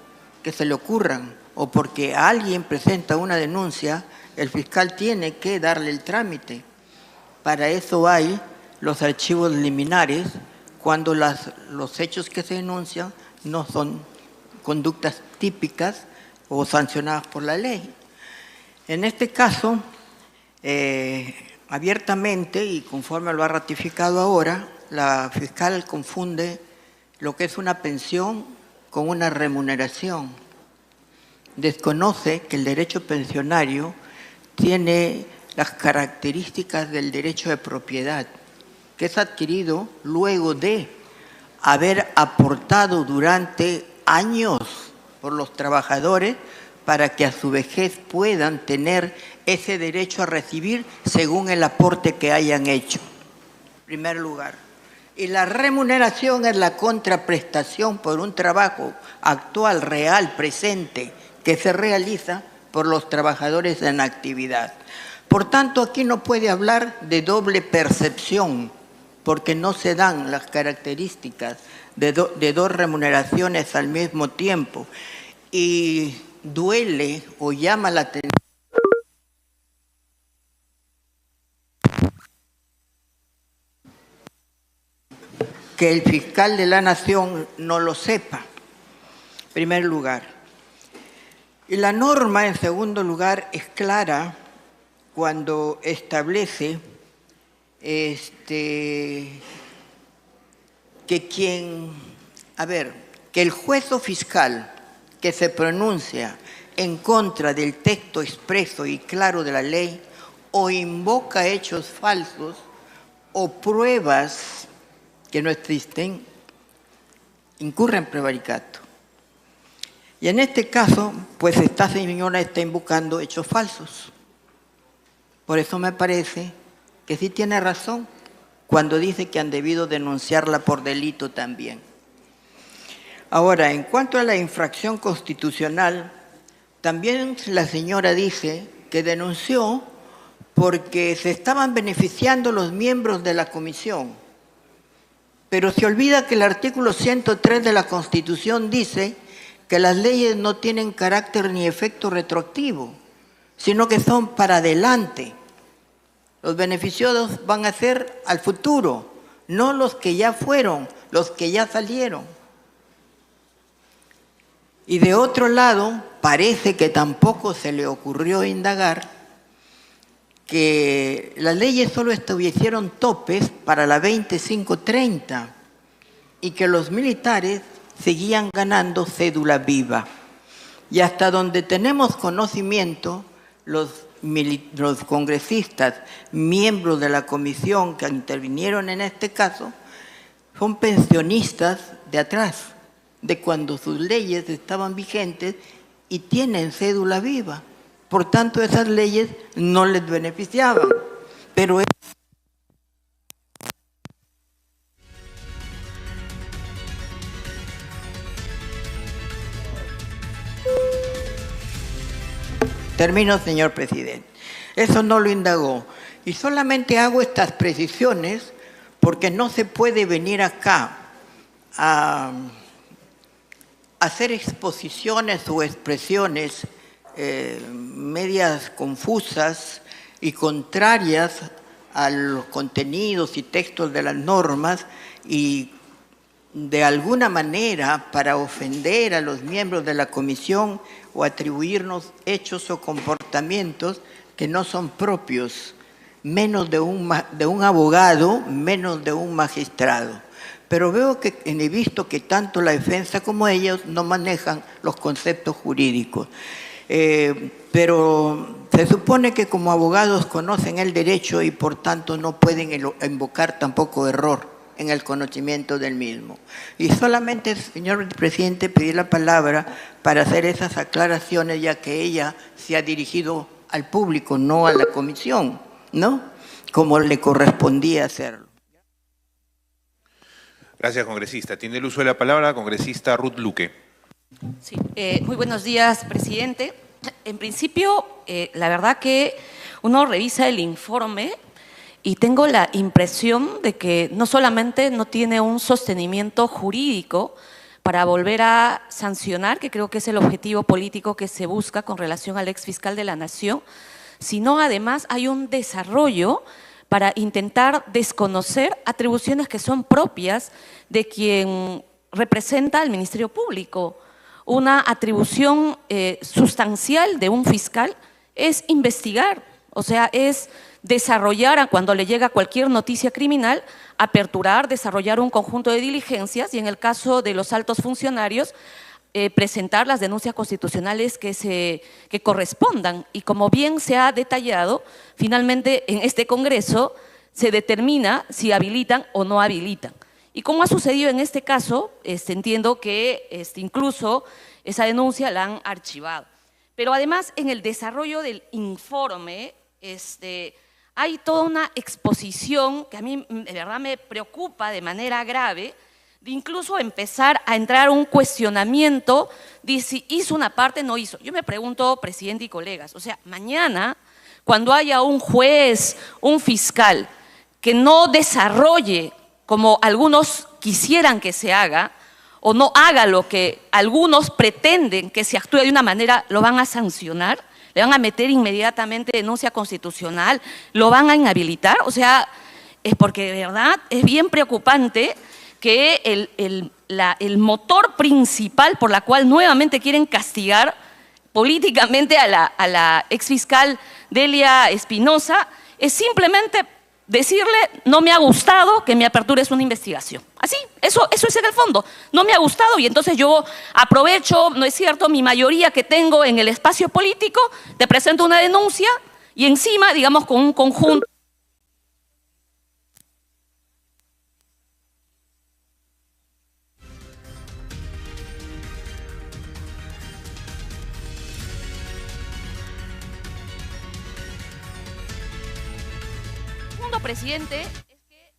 que se le ocurran, o porque alguien presenta una denuncia, el fiscal tiene que darle el trámite. Para eso hay los archivos liminares, cuando los hechos que se denuncian no son conductas típicas o sancionadas por la ley. En este caso, abiertamente y conforme lo ha ratificado ahora, la fiscal confunde lo que es una pensión con una remuneración. Desconoce que el derecho pensionario tiene las características del derecho de propiedad, que es adquirido luego de haber aportado durante años por los trabajadores para que a su vejez puedan tener ese derecho a recibir según el aporte que hayan hecho, en primer lugar. Y la remuneración es la contraprestación por un trabajo actual, real, presente, que se realiza por los trabajadores en actividad. Por tanto, aquí no puede hablar de doble percepción, porque no se dan las características de dos remuneraciones al mismo tiempo. Y duele o llama la atención que el fiscal de la Nación no lo sepa, en primer lugar. Y la norma, en segundo lugar, es clara cuando establece que el juez o fiscal que se pronuncia en contra del texto expreso y claro de la ley o invoca hechos falsos o pruebas que no existen, incurre en prevaricato. Y en este caso, pues esta señora está invocando hechos falsos. Por eso me parece que sí tiene razón cuando dice que han debido denunciarla por delito también. Ahora, en cuanto a la infracción constitucional, también la señora dice que denunció porque se estaban beneficiando los miembros de la comisión. Pero se olvida que el artículo 103 de la Constitución dice que las leyes no tienen carácter ni efecto retroactivo, sino que son para adelante. Los beneficiados van a ser al futuro, no los que ya fueron, los que ya salieron. Y de otro lado, parece que tampoco se le ocurrió indagar que las leyes solo establecieron topes para la 25-30 y que los militares seguían ganando cédula viva. Y hasta donde tenemos conocimiento, los congresistas, miembros de la comisión que intervinieron en este caso, son pensionistas de atrás, de cuando sus leyes estaban vigentes y tienen cédula viva. Por tanto, esas leyes no les beneficiaban. Pero termino, señor presidente. Eso no lo indagó. Y solamente hago estas precisiones porque no se puede venir acá a hacer exposiciones o expresiones medias confusas y contrarias a los contenidos y textos de las normas y de alguna manera para ofender a los miembros de la comisión o atribuirnos hechos o comportamientos que no son propios, menos de un abogado, menos de un magistrado. Pero veo que he visto que tanto la defensa como ellos no manejan los conceptos jurídicos. Pero se supone que como abogados conocen el derecho y por tanto no pueden invocar tampoco error en el conocimiento del mismo. Y solamente, señor presidente, pedir la palabra para hacer esas aclaraciones, ya que ella se ha dirigido al público, no a la comisión, ¿no? Como le correspondía hacerlo. Gracias, congresista. Tiene el uso de la palabra la congresista Ruth Luque. Sí, muy buenos días, presidente. En principio, la verdad que uno revisa el informe y tengo la impresión de que no solamente no tiene un sostenimiento jurídico para volver a sancionar, que creo que es el objetivo político que se busca con relación al exfiscal de la Nación, sino además hay un desarrollo para intentar desconocer atribuciones que son propias de quien representa al Ministerio Público. Una atribución sustancial de un fiscal es investigar, o sea, es desarrollar, cuando le llega cualquier noticia criminal, aperturar, desarrollar un conjunto de diligencias y en el caso de los altos funcionarios, presentar las denuncias constitucionales que correspondan. Y como bien se ha detallado, finalmente en este Congreso se determina si habilitan o no habilitan. Y como ha sucedido en este caso, entiendo que incluso esa denuncia la han archivado. Pero además en el desarrollo del informe hay toda una exposición que a mí de verdad me preocupa de manera grave, de incluso empezar a entrar un cuestionamiento de si hizo una parte o no hizo. Yo me pregunto, presidente y colegas, o sea, mañana cuando haya un juez, un fiscal que no desarrolle como algunos quisieran que se haga, o no haga lo que algunos pretenden que se actúe de una manera, lo van a sancionar, le van a meter inmediatamente denuncia constitucional, lo van a inhabilitar. O sea, es porque de verdad es bien preocupante que el motor principal por la cual nuevamente quieren castigar políticamente a la exfiscal Delia Espinosa es simplemente decirle, no me ha gustado que me apertures una investigación. Así, eso es en el fondo. No me ha gustado y entonces yo aprovecho, ¿no es cierto?, mi mayoría que tengo en el espacio político, te presento una denuncia y encima, digamos, con un conjunto. Presidente, es que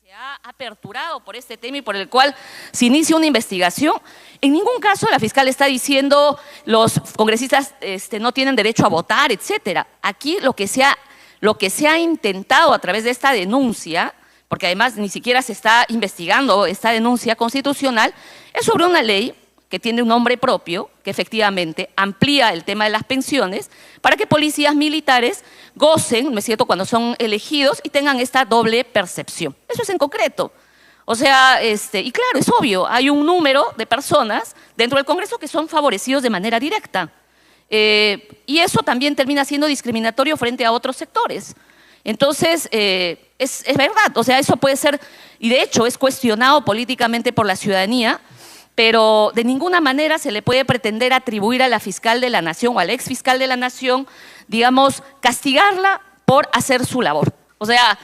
se ha aperturado por este tema y por el cual se inicia una investigación. En ningún caso la fiscal está diciendo los congresistas no tienen derecho a votar, etcétera. Aquí lo que se ha intentado a través de esta denuncia, porque además ni siquiera se está investigando esta denuncia constitucional, es sobre una ley que tiene un nombre propio, que efectivamente amplía el tema de las pensiones, para que policías militares gocen, ¿no es cierto?, cuando son elegidos y tengan esta doble percepción. Eso es en concreto. O sea, y claro, es obvio, hay un número de personas dentro del Congreso que son favorecidos de manera directa. Y eso también termina siendo discriminatorio frente a otros sectores. Entonces, es verdad, o sea, eso puede ser, y de hecho es cuestionado políticamente por la ciudadanía, pero de ninguna manera se le puede pretender atribuir a la fiscal de la Nación o al ex fiscal de la Nación, digamos, castigarla por hacer su labor. O sea,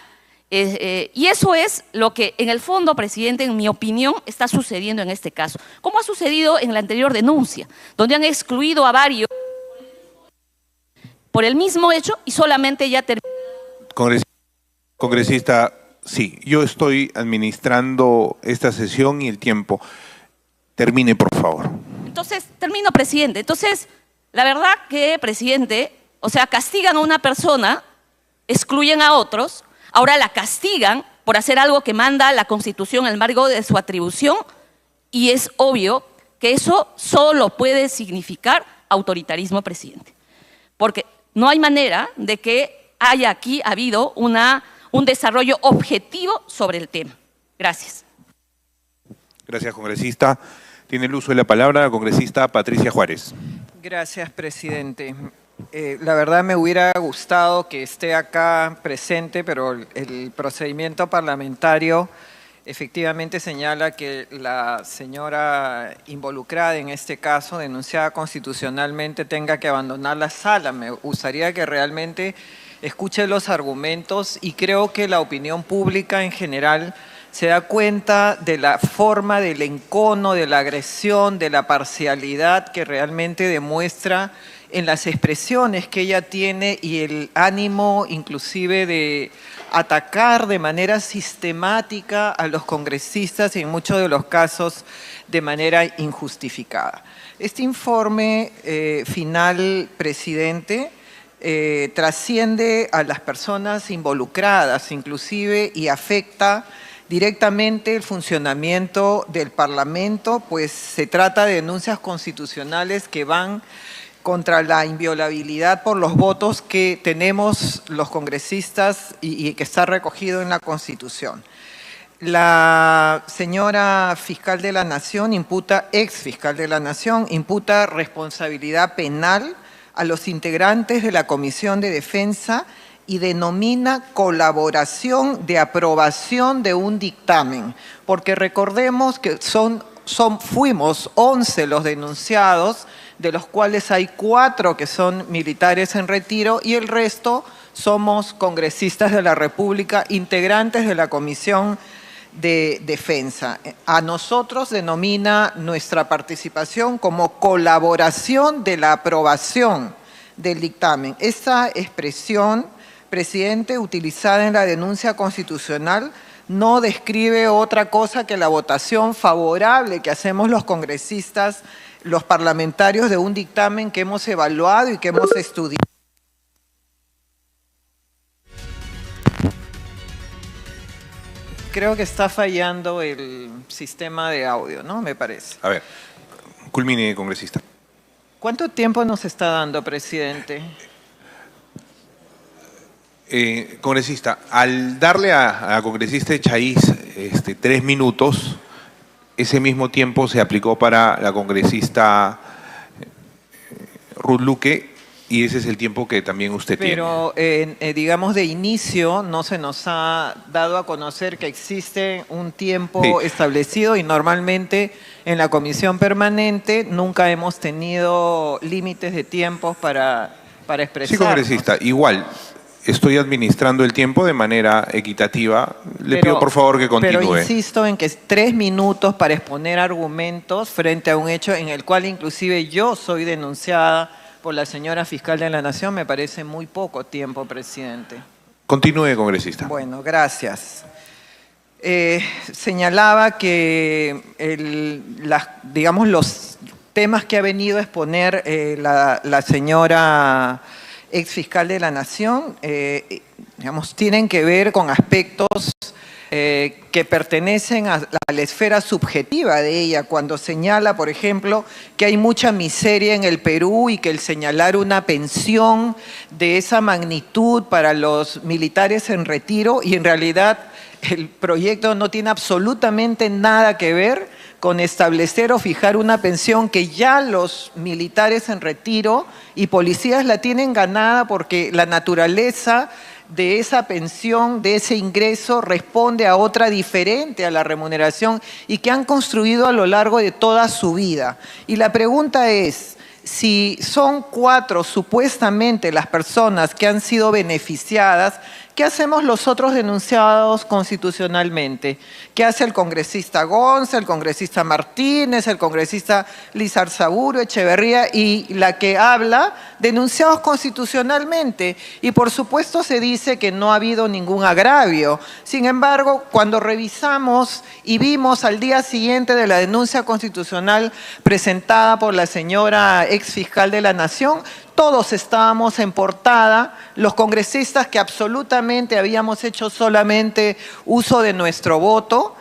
y eso es lo que en el fondo, presidente, en mi opinión, está sucediendo en este caso. Como ha sucedido en la anterior denuncia, donde han excluido a varios por el mismo hecho y solamente ya terminó. Congresista, sí, yo estoy administrando esta sesión y el tiempo. Termine, por favor. Entonces, termino, presidente. Entonces, la verdad que, presidente, o sea, castigan a una persona, excluyen a otros, ahora la castigan por hacer algo que manda la Constitución al marco de su atribución, y es obvio que eso solo puede significar autoritarismo, presidente. Porque no hay manera de que haya aquí habido un desarrollo objetivo sobre el tema. Gracias. Gracias, congresista. Tiene el uso de la palabra la congresista Patricia Juárez. Gracias, presidente. La verdad me hubiera gustado que esté acá presente, pero el procedimiento parlamentario efectivamente señala que la señora involucrada en este caso, denunciada constitucionalmente, tenga que abandonar la sala. Me gustaría que realmente escuche los argumentos y creo que la opinión pública en general se da cuenta de la forma del encono, de la agresión, de la parcialidad que realmente demuestra en las expresiones que ella tiene y el ánimo inclusive de atacar de manera sistemática a los congresistas y en muchos de los casos de manera injustificada. Este informe final, presidente, trasciende a las personas involucradas inclusive y afecta directamente el funcionamiento del Parlamento, pues se trata de denuncias constitucionales que van contra la inviolabilidad por los votos que tenemos los congresistas y que está recogido en la Constitución. La señora fiscal de la Nación ex fiscal de la Nación, imputa responsabilidad penal a los integrantes de la Comisión de Defensa y denomina colaboración de aprobación de un dictamen, porque recordemos que fuimos 11 los denunciados, de los cuales hay 4 que son militares en retiro y el resto somos congresistas de la República, integrantes de la Comisión de Defensa. A nosotros denomina nuestra participación como colaboración de la aprobación del dictamen. Esta expresión, presidente, utilizada en la denuncia constitucional, no describe otra cosa que la votación favorable que hacemos los congresistas, los parlamentarios de un dictamen que hemos evaluado y que hemos estudiado. Creo que está fallando el sistema de audio, ¿no? Me parece. A ver, culmine, congresista. ¿Cuánto tiempo nos está dando, presidente? Congresista, al darle a la congresista Echaíz 3 minutos, ese mismo tiempo se aplicó para la congresista Ruth Luque y ese es el tiempo que también usted tiene. Pero, digamos, de inicio no se nos ha dado a conocer que existe un tiempo establecido y normalmente en la comisión permanente nunca hemos tenido límites de tiempos para expresar. Sí, congresista, igual. Estoy administrando el tiempo de manera equitativa. Le pido por favor que continúe. Pero insisto en que 3 minutos para exponer argumentos frente a un hecho en el cual inclusive yo soy denunciada por la señora fiscal de la Nación me parece muy poco tiempo, presidente. Continúe, congresista. Bueno, gracias. Señalaba que digamos, los temas que ha venido a exponer la señora ex fiscal de la Nación, digamos, tienen que ver con aspectos que pertenecen a la esfera subjetiva de ella, cuando señala, por ejemplo, que hay mucha miseria en el Perú y que el señalar una pensión de esa magnitud para los militares en retiro, y en realidad el proyecto no tiene absolutamente nada que ver con establecer o fijar una pensión que ya los militares en retiro y policías la tienen ganada, porque la naturaleza de esa pensión, de ese ingreso, responde a otra diferente a la remuneración y que han construido a lo largo de toda su vida. Y la pregunta es, si son 4 supuestamente las personas que han sido beneficiadas, ¿qué hacemos los otros denunciados constitucionalmente? ¿Qué hace el congresista Gonza, el congresista Martínez, el congresista Lizarzaburu, Echeverría y la que habla, denunciados constitucionalmente? Y por supuesto se dice que no ha habido ningún agravio. Sin embargo, cuando revisamos y vimos al día siguiente de la denuncia constitucional presentada por la señora ex fiscal de la Nación, todos estábamos en portada, los congresistas que absolutamente habíamos hecho solamente uso de nuestro voto,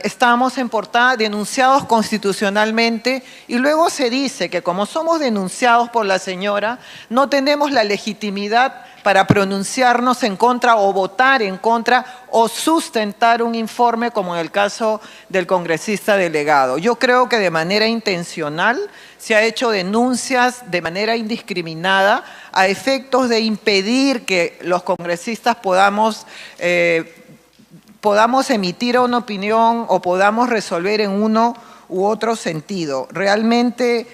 estábamos en portada denunciados constitucionalmente, y luego se dice que como somos denunciados por la señora, no tenemos la legitimidad para pronunciarnos en contra o votar en contra o sustentar un informe como en el caso del congresista delegado. Yo creo que de manera intencional se ha hecho denuncias de manera indiscriminada a efectos de impedir que los congresistas podamos emitir una opinión o podamos resolver en uno u otro sentido. Realmente,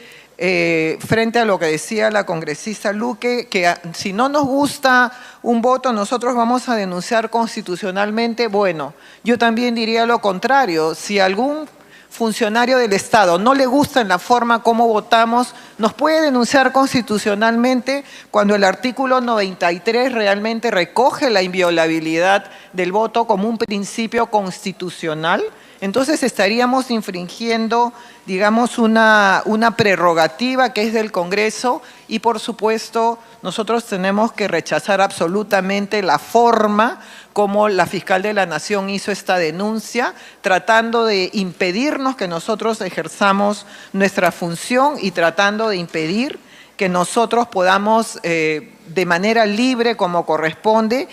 frente a lo que decía la congresista Luque, que si no nos gusta un voto, nosotros vamos a denunciar constitucionalmente. Bueno, yo también diría lo contrario. Si algún funcionario del Estado no le gusta en la forma como votamos, nos puede denunciar constitucionalmente cuando el artículo 93 realmente recoge la inviolabilidad del voto como un principio constitucional. Entonces estaríamos infringiendo, digamos, una prerrogativa que es del Congreso, y por supuesto nosotros tenemos que rechazar absolutamente la forma como la fiscal de la Nación hizo esta denuncia, tratando de impedirnos que nosotros ejerzamos nuestra función y tratando de impedir que nosotros podamos, de manera libre como corresponde.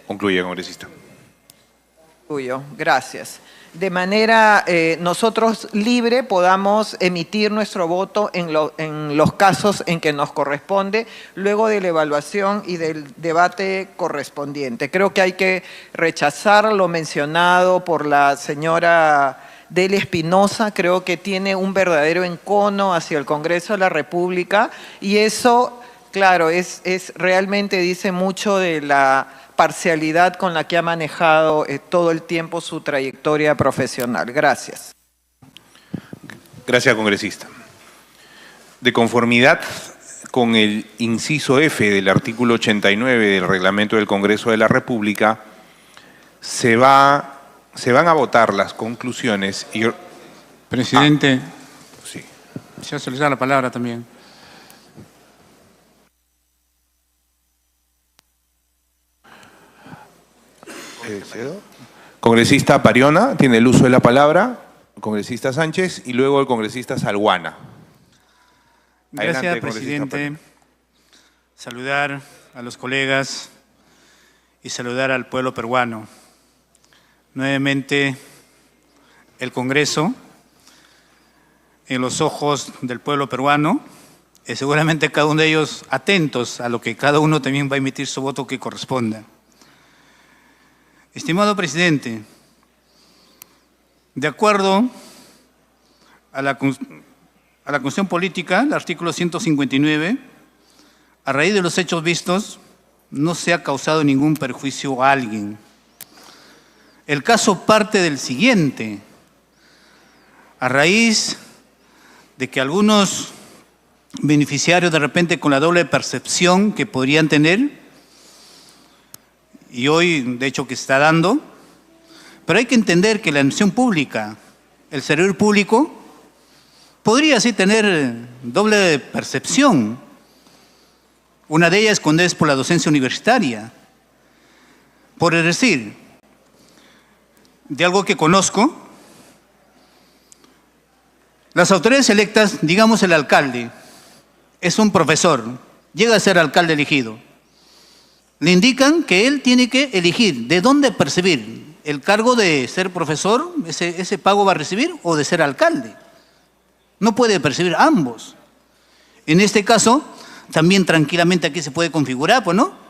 Concluye, congresista. Gracias. De manera nosotros libre podamos emitir nuestro voto en los casos en que nos corresponde, luego de la evaluación y del debate correspondiente. Creo que hay que rechazar lo mencionado por la señora Delia Espinosa. Creo que tiene un verdadero encono hacia el Congreso de la República, y eso, claro, es realmente dice mucho de la parcialidad con la que ha manejado todo el tiempo su trayectoria profesional. Gracias. Gracias, congresista. De conformidad con el inciso F del artículo 89 del Reglamento del Congreso de la República, se van a votar las conclusiones y... Presidente, sí. Se ha solicitado la palabra también. Congresista Pariona tiene el uso de la palabra, congresista Sánchez y luego el congresista Salguana. Gracias, Adelante, presidente. Saludar a los colegas y saludar al pueblo peruano. Nuevamente, el Congreso, en los ojos del pueblo peruano, y seguramente cada uno de ellos atentos a lo que cada uno también va a emitir su voto que corresponda. Estimado presidente, de acuerdo a la Constitución Política, el artículo 159, a raíz de los hechos vistos, no se ha causado ningún perjuicio a alguien. El caso parte del siguiente: a raíz de que algunos beneficiarios, de repente con la doble percepción que podrían tener, y hoy, de hecho, que se está dando, pero hay que entender que la administración pública, el servidor público, podría así tener doble percepción. Una de ellas cuando es por la docencia universitaria. Por decir, de algo que conozco, las autoridades electas, digamos el alcalde, es un profesor, llega a ser alcalde elegido. Le indican que él tiene que elegir de dónde percibir el cargo de ser profesor, ese pago va a recibir, o de ser alcalde. No puede percibir ambos. En este caso, también tranquilamente aquí se puede configurar, pues, ¿no?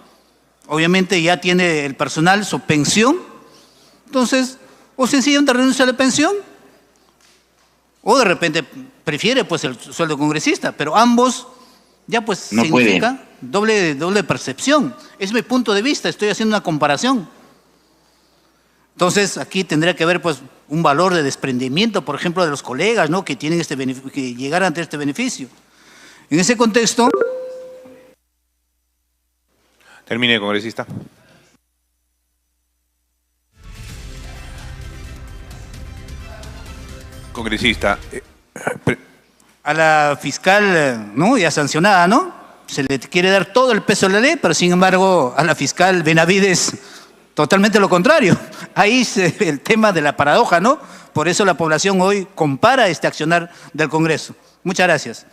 Obviamente ya tiene el personal su pensión, entonces, o sencillamente renuncia a la pensión, o de repente prefiere pues el sueldo congresista, pero ambos ya pues no significa doble percepción. Es mi punto de vista, estoy haciendo una comparación. Entonces aquí tendría que haber pues un valor de desprendimiento, por ejemplo, de los colegas, ¿no? Que tienen que llegar ante este beneficio. En ese contexto... Termine, congresista. Congresista. A la fiscal, ¿no? Ya sancionada, ¿no? Se le quiere dar todo el peso de la ley, pero sin embargo a la fiscal Benavides totalmente lo contrario. Ahí es el tema de la paradoja, ¿no? Por eso la población hoy compara este accionar del Congreso. Muchas gracias.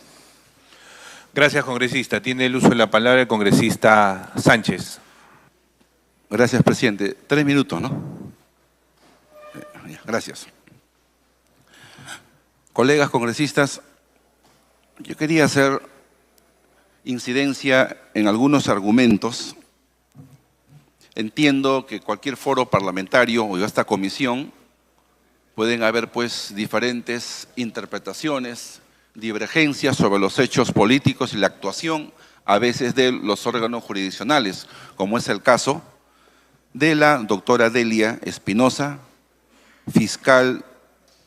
Gracias, congresista. Tiene el uso de la palabra el congresista Sánchez. Gracias, presidente. 3 minutos, ¿no? Gracias. Colegas congresistas, yo quería hacer incidencia en algunos argumentos. Entiendo que cualquier foro parlamentario o esta comisión pueden haber pues diferentes interpretaciones, divergencias sobre los hechos políticos y la actuación a veces de los órganos jurisdiccionales, como es el caso de la doctora Delia Espinosa, fiscal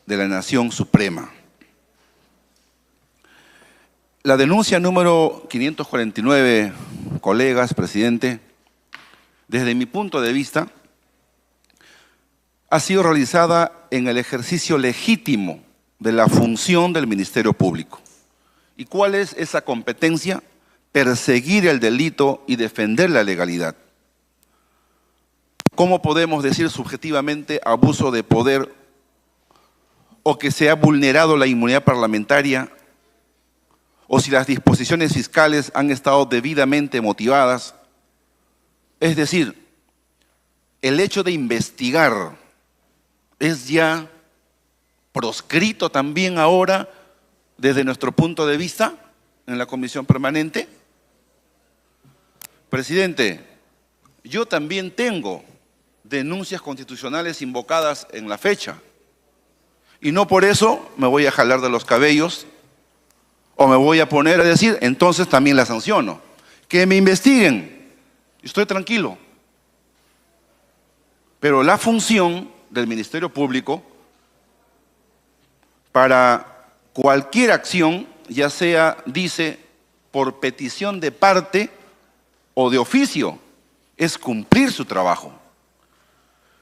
de la Nación Suprema. La denuncia número 549, colegas, presidente, desde mi punto de vista, ha sido realizada en el ejercicio legítimo de la función del Ministerio Público. ¿Y cuál es esa competencia? Perseguir el delito y defender la legalidad. ¿Cómo podemos decir subjetivamente abuso de poder o que se ha vulnerado la inmunidad parlamentaria o si las disposiciones fiscales han estado debidamente motivadas? Es decir, el hecho de investigar es ya proscrito también ahora desde nuestro punto de vista en la comisión permanente. Presidente, yo también tengo denuncias constitucionales invocadas en la fecha y no por eso me voy a jalar de los cabellos o me voy a poner a decir, entonces también la sanciono. Que me investiguen, estoy tranquilo. Pero la función del Ministerio Público para cualquier acción, ya sea, dice, por petición de parte o de oficio, es cumplir su trabajo.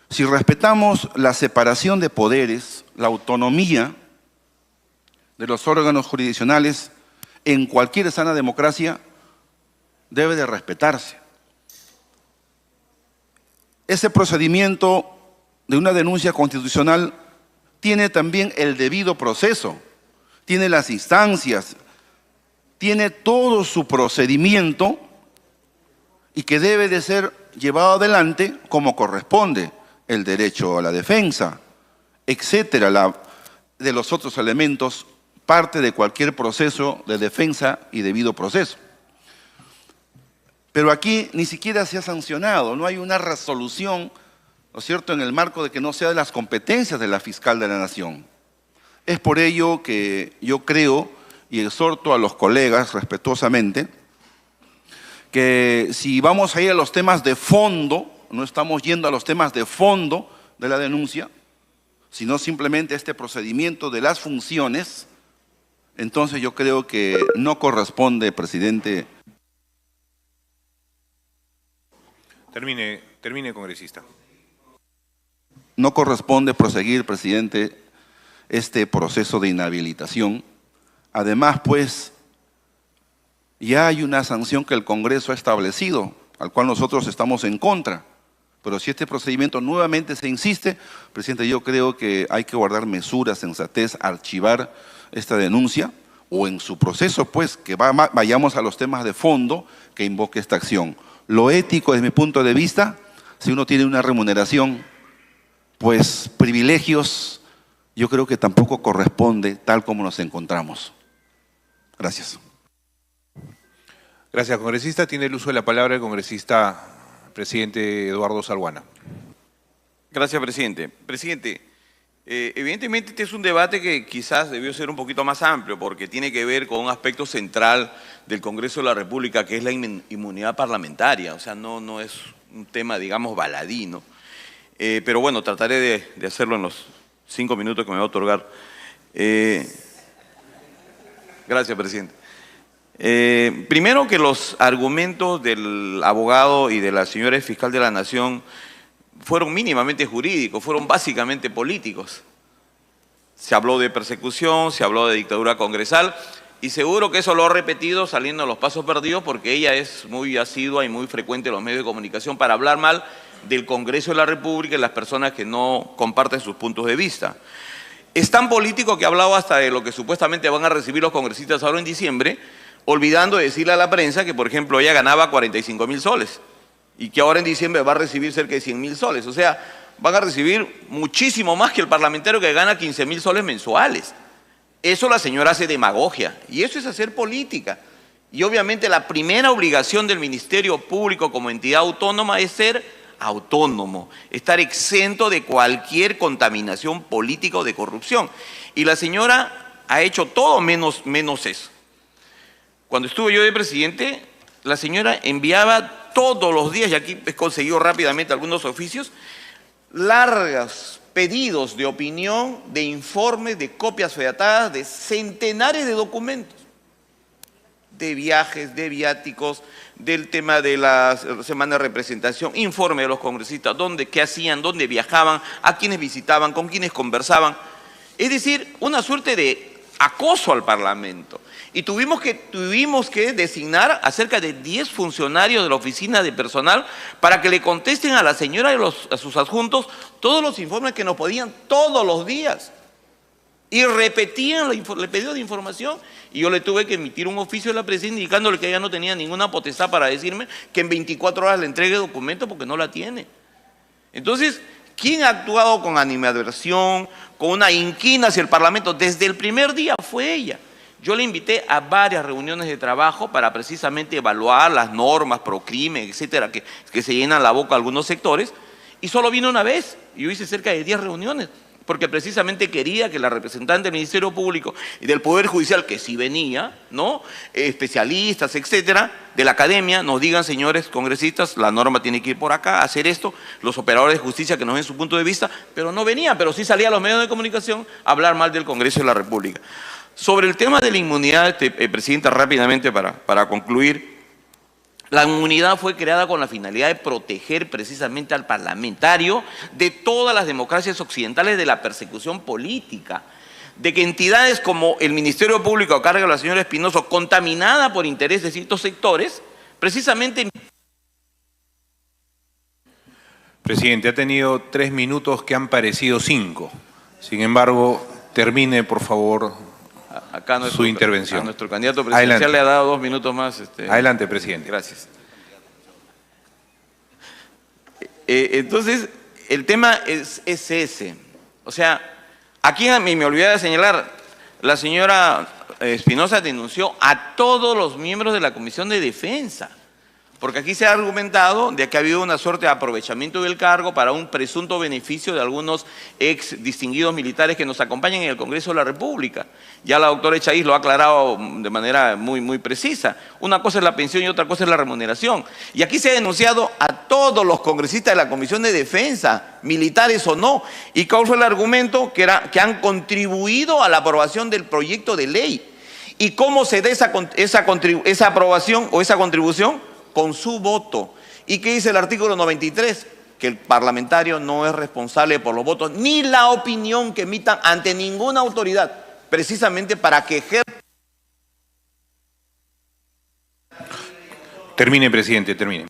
Si respetamos la separación de poderes, la autonomía de los órganos jurisdiccionales en cualquier sana democracia, debe de respetarse. Ese procedimiento de una denuncia constitucional tiene también el debido proceso, tiene las instancias, tiene todo su procedimiento y que debe de ser llevado adelante como corresponde, el derecho a la defensa, etcétera, de los otros elementos, parte de cualquier proceso de defensa y debido proceso. Pero aquí ni siquiera se ha sancionado, no hay una resolución, ¿no es cierto?, en el marco de que no sea de las competencias de la fiscal de la Nación. Es por ello que yo creo y exhorto a los colegas respetuosamente que si vamos a ir a los temas de fondo, no estamos yendo a los temas de fondo de la denuncia, sino simplemente este procedimiento de las funciones, entonces yo creo que no corresponde, presidente. Termine, congresista. No corresponde proseguir, presidente, este proceso de inhabilitación. Además, pues, ya hay una sanción que el Congreso ha establecido, al cual nosotros estamos en contra. Pero si este procedimiento nuevamente se insiste, presidente, yo creo que hay que guardar mesura, sensatez, archivar esta denuncia, o en su proceso, pues, que vayamos a los temas de fondo que invoque esta acción. Lo ético, desde mi punto de vista, si uno tiene una remuneración, pues privilegios, yo creo que tampoco corresponde tal como nos encontramos. Gracias. Gracias, congresista. Tiene el uso de la palabra el congresista presidente Eduardo Salguana. Gracias, presidente. Presidente, evidentemente este es un debate que quizás debió ser un poquito más amplio porque tiene que ver con un aspecto central del Congreso de la República, que es la inmunidad parlamentaria. O sea, no es un tema, digamos, baladí, ¿no? Pero bueno, trataré de hacerlo en los 5 minutos que me va a otorgar. Gracias, presidente. Primero que los argumentos del abogado y de la señora fiscal de la Nación fueron mínimamente jurídicos, fueron básicamente políticos. Se habló de persecución, se habló de dictadura congresal y seguro que eso lo ha repetido saliendo a los pasos perdidos porque ella es muy asidua y muy frecuente en los medios de comunicación para hablar mal del Congreso de la República y las personas que no comparten sus puntos de vista. Es tan político que ha hablado hasta de lo que supuestamente van a recibir los congresistas ahora en diciembre, olvidando de decirle a la prensa que, por ejemplo, ella ganaba 45.000 soles y que ahora en diciembre va a recibir cerca de 100.000 soles. O sea, van a recibir muchísimo más que el parlamentario que gana 15.000 soles mensuales. Eso la señora hace demagogia y eso es hacer política. Y obviamente la primera obligación del Ministerio Público como entidad autónoma es ser autónomo, estar exento de cualquier contaminación política o de corrupción. Y la señora ha hecho todo menos eso. Cuando estuve yo de presidente, la señora enviaba todos los días, y aquí he conseguido rápidamente algunos oficios, largos pedidos de opinión, de informes, de copias fedatadas, de centenares de documentos, de viajes, de viáticos, del tema de la semana de representación, informe de los congresistas, qué hacían, dónde viajaban, a quiénes visitaban, con quiénes conversaban. Es decir, una suerte de acoso al Parlamento. Y tuvimos que designar a cerca de 10 funcionarios de la oficina de personal para que le contesten a la señora y a sus adjuntos todos los informes que nos podían todos los días. Y repetían el pedido de información y yo le tuve que emitir un oficio a la presidenta indicándole que ella no tenía ninguna potestad para decirme que en 24 horas le entregue documento porque no la tiene. Entonces, ¿quién ha actuado con animadversión, con una inquina hacia el Parlamento? Desde el primer día fue ella. Yo le invité a varias reuniones de trabajo para precisamente evaluar las normas pro crimen, etcétera, que se llenan la boca a algunos sectores, y solo vino una vez. Yo hice cerca de 10 reuniones, porque precisamente quería que la representante del Ministerio Público y del Poder Judicial, que sí venía, ¿no?, especialistas, etcétera, de la academia, nos digan, señores congresistas, la norma tiene que ir por acá, hacer esto, los operadores de justicia que nos den su punto de vista, pero no venían, pero sí salían a los medios de comunicación a hablar mal del Congreso de la República. Sobre el tema de la inmunidad, presidenta, rápidamente para concluir, la inmunidad fue creada con la finalidad de proteger precisamente al parlamentario de todas las democracias occidentales de la persecución política, de que entidades como el Ministerio Público a cargo de la señora Espinoso, contaminada por intereses de ciertos sectores, precisamente... Presidente, ha tenido 3 minutos que han parecido 5. Sin embargo, termine, por favor, acá su intervención. A nuestro candidato presidencial Adelante. le ha dado 2 minutos más. Adelante, presidente. Gracias. Entonces, el tema es ese. O sea, aquí me olvidé de señalar, la señora Espinosa denunció a todos los miembros de la Comisión de Defensa, porque aquí se ha argumentado de que ha habido una suerte de aprovechamiento del cargo para un presunto beneficio de algunos ex distinguidos militares que nos acompañan en el Congreso de la República. Ya la doctora Echaíz lo ha aclarado de manera muy precisa. Una cosa es la pensión y otra cosa es la remuneración. Y aquí se ha denunciado a todos los congresistas de la Comisión de Defensa, militares o no. ¿Y cuál fue el argumento? Que han contribuido a la aprobación del proyecto de ley. ¿Y cómo se da esa aprobación o esa contribución? Con su voto. ¿Y qué dice el artículo 93? Que el parlamentario no es responsable por los votos ni la opinión que emitan ante ninguna autoridad, precisamente para que ejerza. Termine, presidente, termine.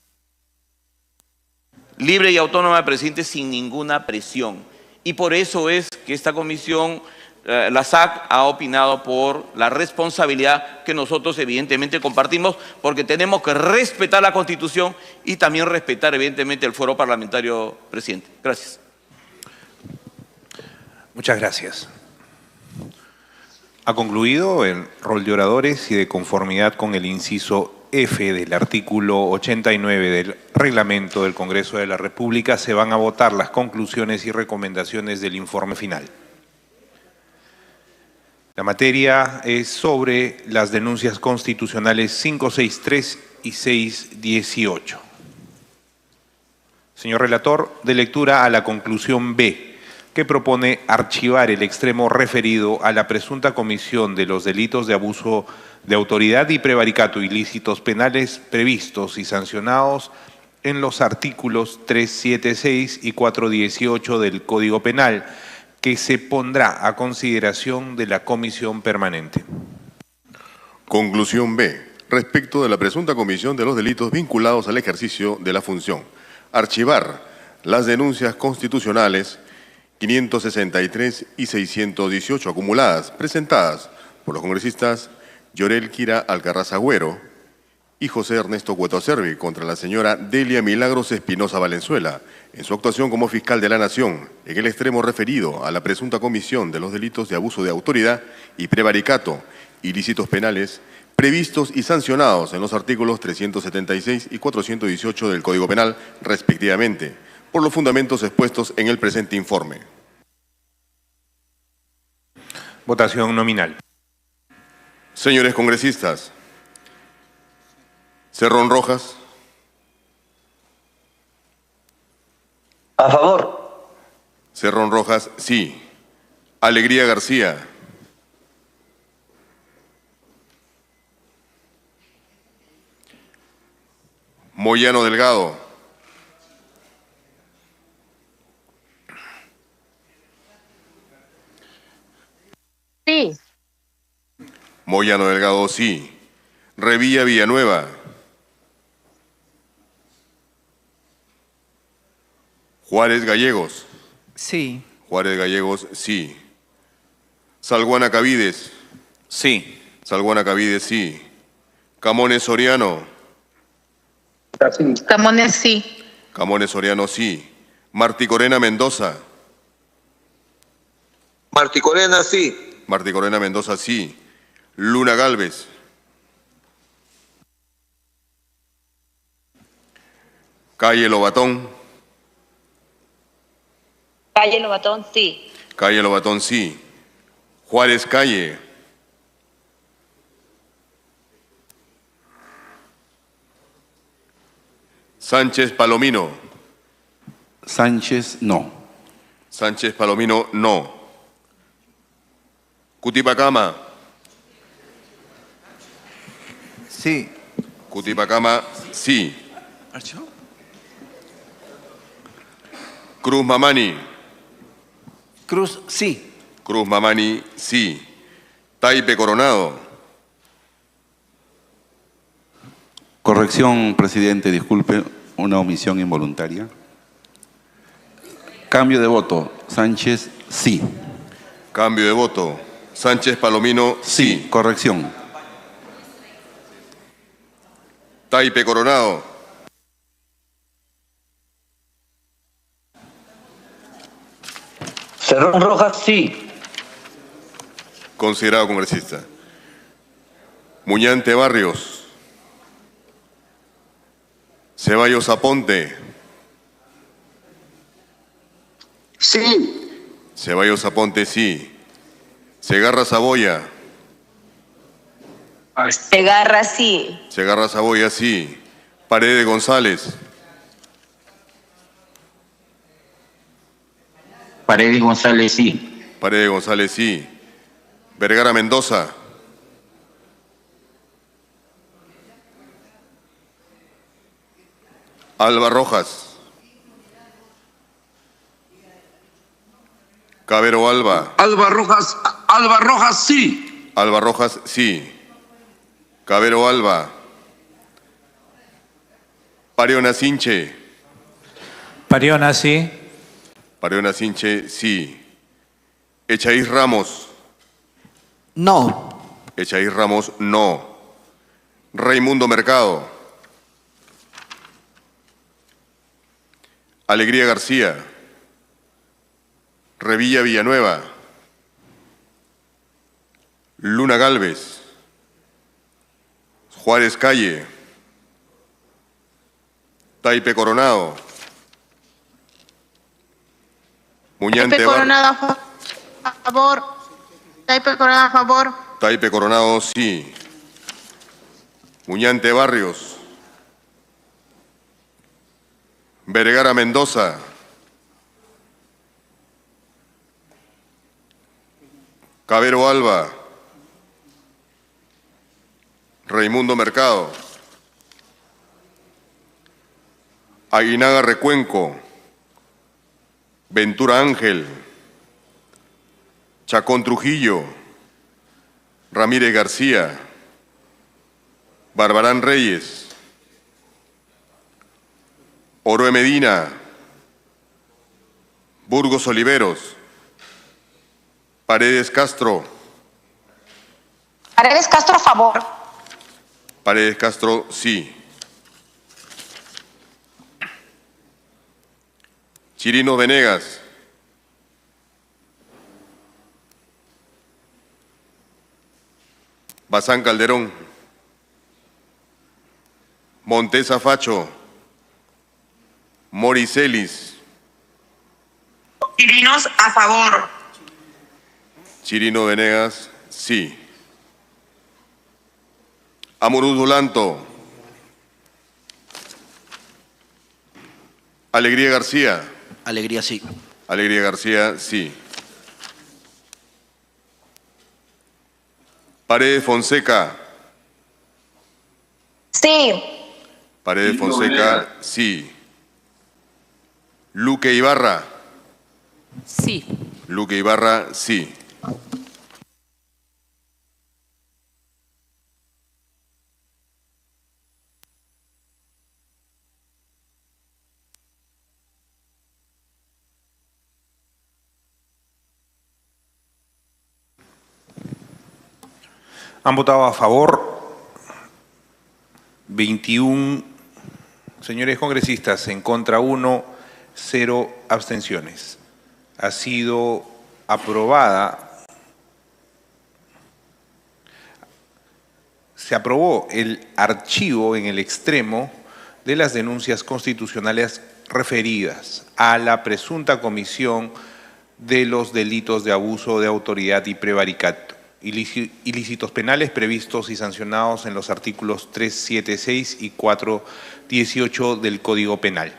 libre y autónoma, presidente, sin ninguna presión. Y por eso es que esta comisión, la SAC, ha opinado por la responsabilidad que nosotros evidentemente compartimos, porque tenemos que respetar la Constitución y también respetar evidentemente el fuero parlamentario, presidente. Gracias. Muchas gracias. Ha concluido el rol de oradores y de conformidad con el inciso F del artículo 89 del Reglamento del Congreso de la República, se van a votar las conclusiones y recomendaciones del informe final. La materia es sobre las denuncias constitucionales 563 y 618. Señor relator, de lectura a la conclusión B, que propone archivar el extremo referido a la presunta comisión de los delitos de abuso de autoridad y prevaricato ilícitos penales previstos y sancionados en los artículos 376 y 418 del Código Penal, que se pondrá a consideración de la Comisión Permanente. Conclusión B. Respecto de la presunta comisión de los delitos vinculados al ejercicio de la función. Archivar las denuncias constitucionales 563 y 618 acumuladas, presentadas por los congresistas Llorel Kira Alcarraz Agüero y José Ernesto Cueto Acerbi contra la señora Delia Milagros Espinosa Valenzuela, en su actuación como fiscal de la Nación, en el extremo referido a la presunta comisión de los delitos de abuso de autoridad y prevaricato, ilícitos penales, previstos y sancionados en los artículos 376 y 418 del Código Penal, respectivamente, por los fundamentos expuestos en el presente informe. Votación nominal. Señores congresistas, Cerrón Rojas. A favor. Cerrón Rojas, sí. Alegría García. Moyano Delgado. Sí. Moyano Delgado, sí. Revilla Villanueva. Juárez Gallegos. Sí. Juárez Gallegos, sí. Salguana Cavides. Sí. Salguana Cavides, sí. Camones Soriano. Camones, sí. Camones Soriano, sí. Martí Corena Mendoza. Martí Corena, sí. Martí Corena Mendoza, sí. Luna Galvez. Calle Lobatón. Calle Lobatón, sí. Calle Lobatón, sí. Juárez Calle. Sánchez Palomino. Sánchez, no. Sánchez Palomino, no. Cutipacama. Sí. Cutipacama, sí. Cruz Mamani. Cruz, sí. Cruz Mamani, sí. Taipe Coronado. Corrección, presidente, disculpe, una omisión involuntaria. Cambio de voto. Sánchez, sí. Cambio de voto. Sánchez Palomino, sí. Corrección. Taipe Coronado. Cerrón Rojas, sí. Considerado congresista. Muñante Barrios. Ceballos Aponte. Sí. Ceballos Aponte, sí. Segarra Saboya. Segarra, sí. Segarra Saboya, sí. Paredes González. Paredes González, sí. Paredes González, sí. Vergara Mendoza. Alba Rojas. Cabero Alba. Alba Rojas, sí. Alba Rojas, sí. Cabero Alba. Pariona Sinche. Pariona, sí. Pariona Sinche, sí. Echaíz Ramos. No. Echaíz Ramos, no. Raimundo Mercado. Alegría García. Revilla Villanueva. Luna Galvez. Juárez Calle. Taipe Coronado. Muñante Taipe Coronado a favor. Taipe Coronado a favor. Taipe Coronado, sí. Muñante Barrios. Vergara Mendoza. Cabero Alba. Raimundo Mercado. Aguinaga Recuenco. Ventura Ángel. Chacón Trujillo. Ramírez García. Barbarán Reyes. Oroe Medina. Burgos Oliveros. Paredes Castro. Paredes Castro a favor. Paredes Castro, sí. Chirino Venegas. Bazán Calderón. Montesa Facho. Moricelis. Chirinos a favor. Chirino Venegas, sí. Amoruz Dulanto. Alegría García. Alegría, sí. Alegría García, sí. Paredes Fonseca. Sí. Paredes Fonseca, sí. Luque Ibarra. Sí. Luque Ibarra, sí. Han votado a favor 21 señores congresistas, en contra 1, 0 abstenciones. Ha sido aprobada. Se aprobó el archivo en el extremo de las denuncias constitucionales referidas a la presunta comisión de los delitos de abuso de autoridad y prevaricato, ilícitos penales previstos y sancionados en los artículos 376 y 418 del Código Penal.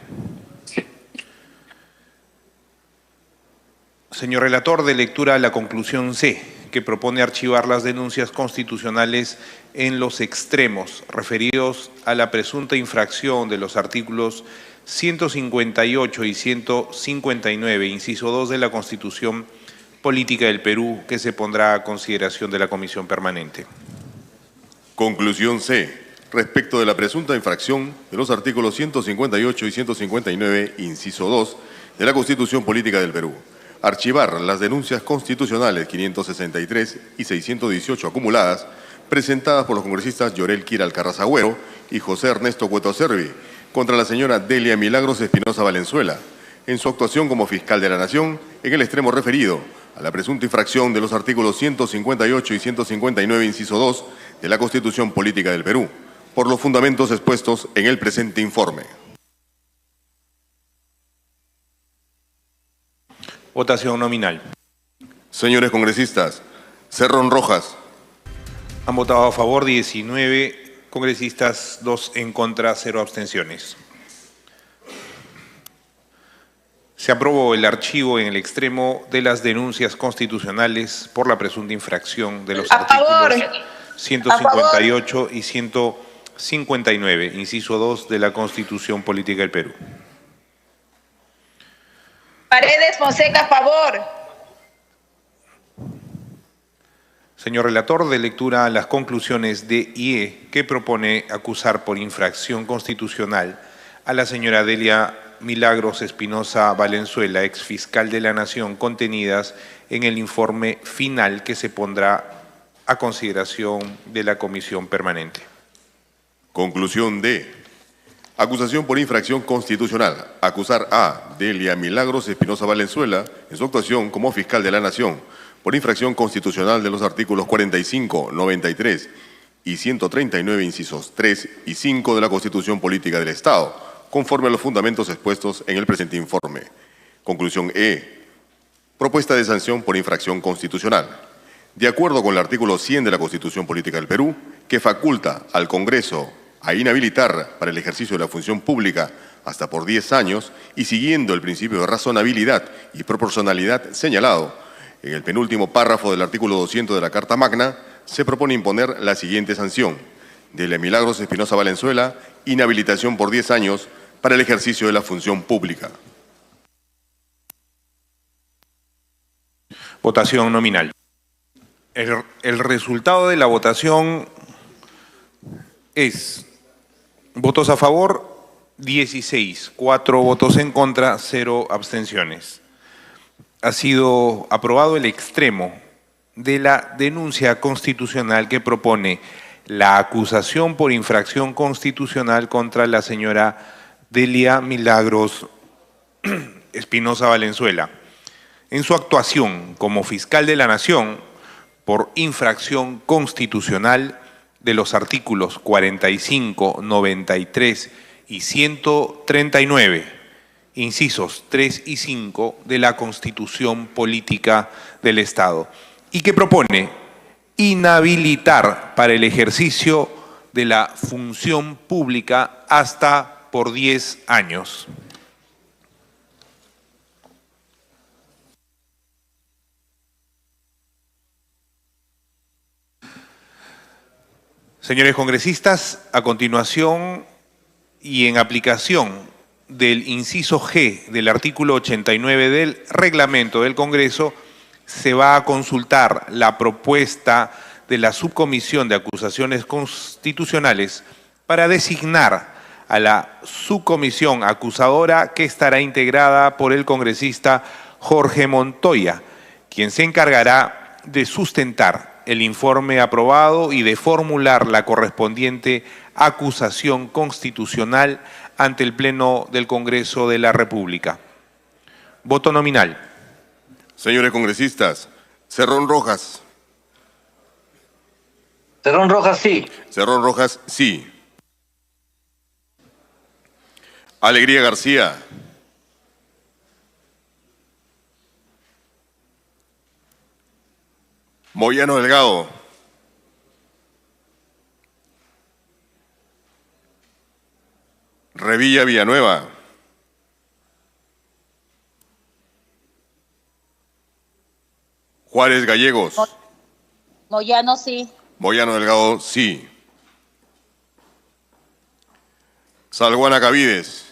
Señor relator, de lectura a la conclusión C, que propone archivar las denuncias constitucionales en los extremos referidos a la presunta infracción de los artículos 158 y 159, inciso 2 de la Constitución Política del Perú, que se pondrá a consideración de la Comisión Permanente. Conclusión C. Respecto de la presunta infracción de los artículos 158 y 159, inciso 2, de la Constitución Política del Perú. Archivar las denuncias constitucionales 563 y 618 acumuladas, presentadas por los congresistas Llorel Kira Alcarraz Agüero y José Ernesto Cueto Cervi, contra la señora Delia Milagros Espinosa Valenzuela, en su actuación como fiscal de la Nación, en el extremo referido a la presunta infracción de los artículos 158 y 159, inciso 2, de la Constitución Política del Perú, por los fundamentos expuestos en el presente informe. Votación nominal. Señores congresistas, Cerrón Rojas. Han votado a favor 19 congresistas, 2 en contra, 0 abstenciones. Se aprobó el archivo en el extremo de las denuncias constitucionales por la presunta infracción de los artículos 158 y 159, inciso 2 de la Constitución Política del Perú. Paredes Fonseca a favor. Señor relator, de lectura a las conclusiones D y E, que propone acusar por infracción constitucional a la señora Delia Milagros Espinosa Valenzuela, ex fiscal de la Nación, contenidas en el informe final que se pondrá a consideración de la Comisión Permanente. Conclusión D. Acusación por infracción constitucional. Acusar a Delia Milagros Espinosa Valenzuela en su actuación como fiscal de la Nación por infracción constitucional de los artículos 45, 93 y 139, incisos 3 y 5 de la Constitución Política del Estado, conforme a los fundamentos expuestos en el presente informe. Conclusión E. Propuesta de sanción por infracción constitucional. De acuerdo con el artículo 100 de la Constitución Política del Perú, que faculta al Congreso a inhabilitar para el ejercicio de la función pública hasta por 10 años y siguiendo el principio de razonabilidad y proporcionalidad señalado en el penúltimo párrafo del artículo 200 de la Carta Magna, se propone imponer la siguiente sanción. Delia Milagros Espinosa Valenzuela, inhabilitación por 10 años para el ejercicio de la función pública. Votación nominal. El resultado de la votación es: votos a favor, 16, 4 votos en contra, 0 abstenciones. Ha sido aprobado el extremo de la denuncia constitucional que propone la acusación por infracción constitucional contra la señora Delia Milagros Espinosa Valenzuela en su actuación como fiscal de la Nación por infracción constitucional de los artículos 45, 93 y 139, incisos 3 y 5 de la Constitución Política del Estado, y que propone inhabilitar para el ejercicio de la función pública hasta por 10 años. Señores congresistas, a continuación y en aplicación del inciso G del artículo 89 del reglamento del Congreso, se va a consultar la propuesta de la Subcomisión de Acusaciones Constitucionales para designar a la subcomisión acusadora, que estará integrada por el congresista Jorge Montoya, quien se encargará de sustentar el informe aprobado y de formular la correspondiente acusación constitucional ante el Pleno del Congreso de la República. Voto nominal. Señores congresistas, Cerrón Rojas. Cerrón Rojas, sí. Cerrón Rojas, sí. Alegría García. Moyano Delgado. Revilla Villanueva. Juárez Gallegos. Moyano, sí. Moyano Delgado, sí. Salguana Cavides.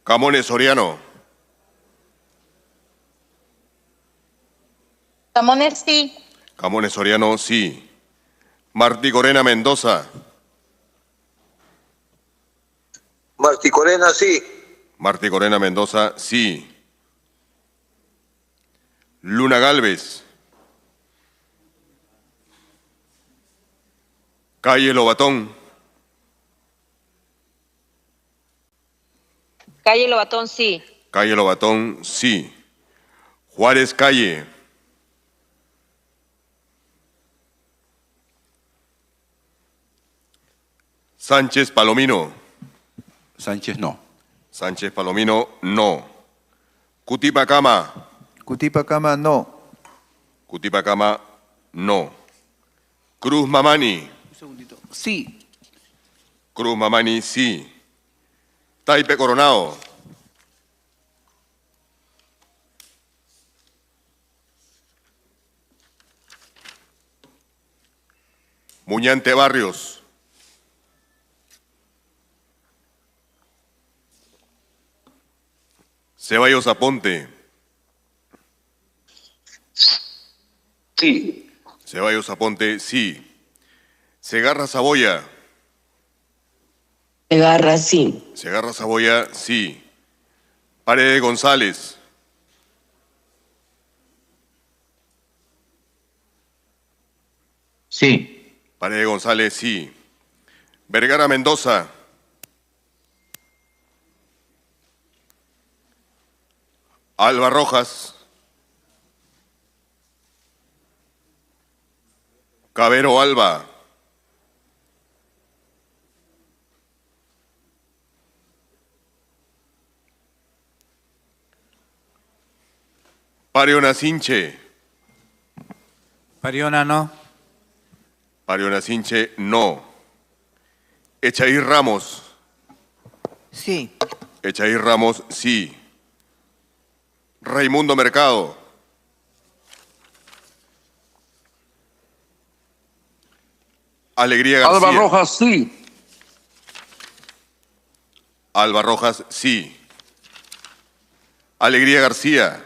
Camones Soriano. Camones, sí. Camones Soriano, sí. Martí Corena Mendoza. Martí Corena, sí. Martí Corena Mendoza, sí. Luna Galvez. Calle Lobatón. Calle Lobatón, sí. Calle Lobatón, sí. Juárez Calle. Sánchez Palomino. Sánchez no. Sánchez Palomino, no. Cutipacama. Cutipacama, no. Cutipacama, no. Cruz Mamani. Un segundito. Sí. Cruz Mamani, sí. Taipe Coronado. Muñante Barrios. Ceballos Aponte. Sí. Ceballos Aponte, sí. Segarra Saboya. Segarra, sí. Segarra Saboya, sí. Paredes González. Sí. Paredes González, sí. Vergara Mendoza. Alba Rojas. Cabero Alba. Pariona Sinche. Pariona, no. Pariona Sinche, no. Echaí Ramos. Sí. Echaí Ramos, sí. Raimundo Mercado. Alegría García. Alba Rojas, sí. Alba Rojas, sí. Alegría García.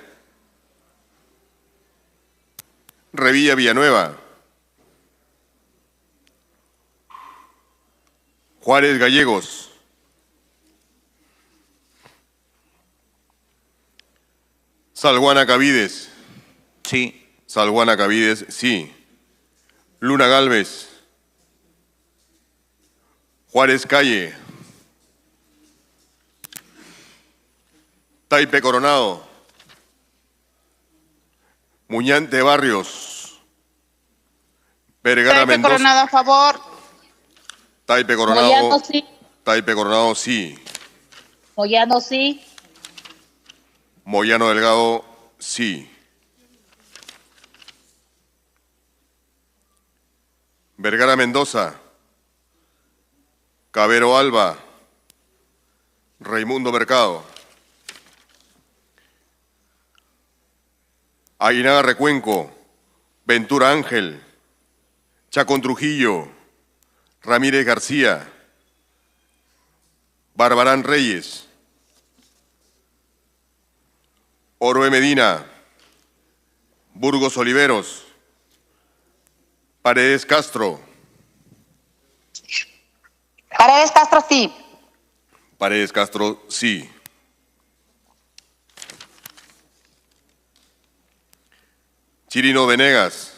Revilla Villanueva. Juárez Gallegos. Salguana Cavides. Sí. Salguana Cavides, sí. Luna Galvez. Juárez Calle. Taipe Coronado. Muñante Barrios. Vergara Taipe Mendoza. Coronado a favor. Taipe Coronado. Moyano, sí. Taipe Coronado, sí. Moyano, sí. Moyano Delgado, sí. Vergara Mendoza. Cabero Alba. Raimundo Mercado. Aguinaga Recuenco. Ventura Ángel. Chacón Trujillo. Ramírez García. Barbarán Reyes. Oroe Medina. Burgos Oliveros. Paredes Castro. Paredes Castro, sí. Paredes Castro, sí. Chirino Venegas.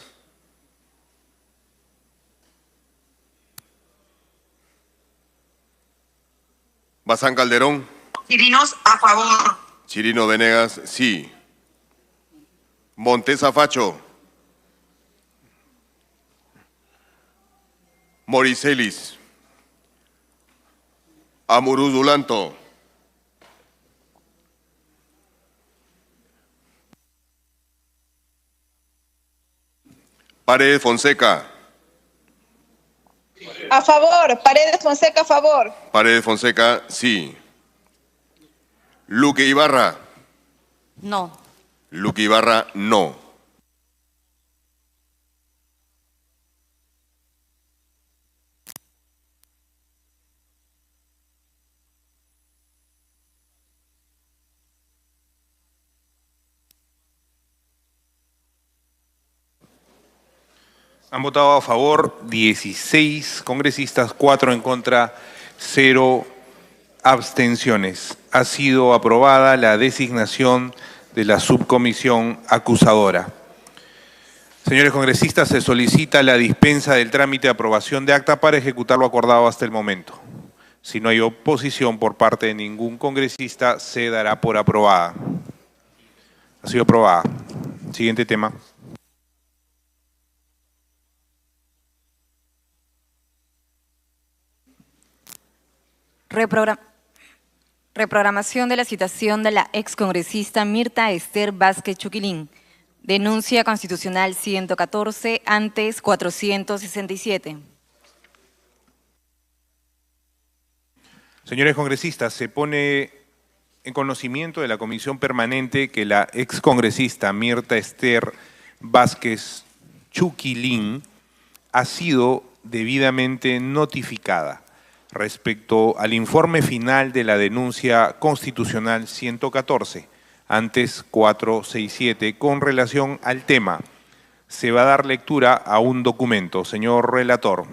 Bazán Calderón. Chirinos a favor. Chirino Venegas, sí. Montesa Facho. Moricelis. Amurú Dulanto. Paredes Fonseca. A favor. Paredes Fonseca a favor. Paredes Fonseca, sí. Luque Ibarra. No. Luque Ibarra, no. Han votado a favor 16 congresistas, 4 en contra, 0 abstenciones. Ha sido aprobada la designación de la subcomisión acusadora. Señores congresistas, se solicita la dispensa del trámite de aprobación de acta para ejecutar lo acordado hasta el momento. Si no hay oposición por parte de ningún congresista, se dará por aprobada. Ha sido aprobada. Siguiente tema. Reprogramación de la citación de la excongresista Mirta Esther Vázquez Chuquilín. Denuncia constitucional 114, antes 467. Señores congresistas, se pone en conocimiento de la comisión permanente que la excongresista Mirta Esther Vázquez Chuquilín ha sido debidamente notificada respecto al informe final de la denuncia constitucional 114, antes 467, con relación al tema se va a dar lectura a un documento. Señor relator.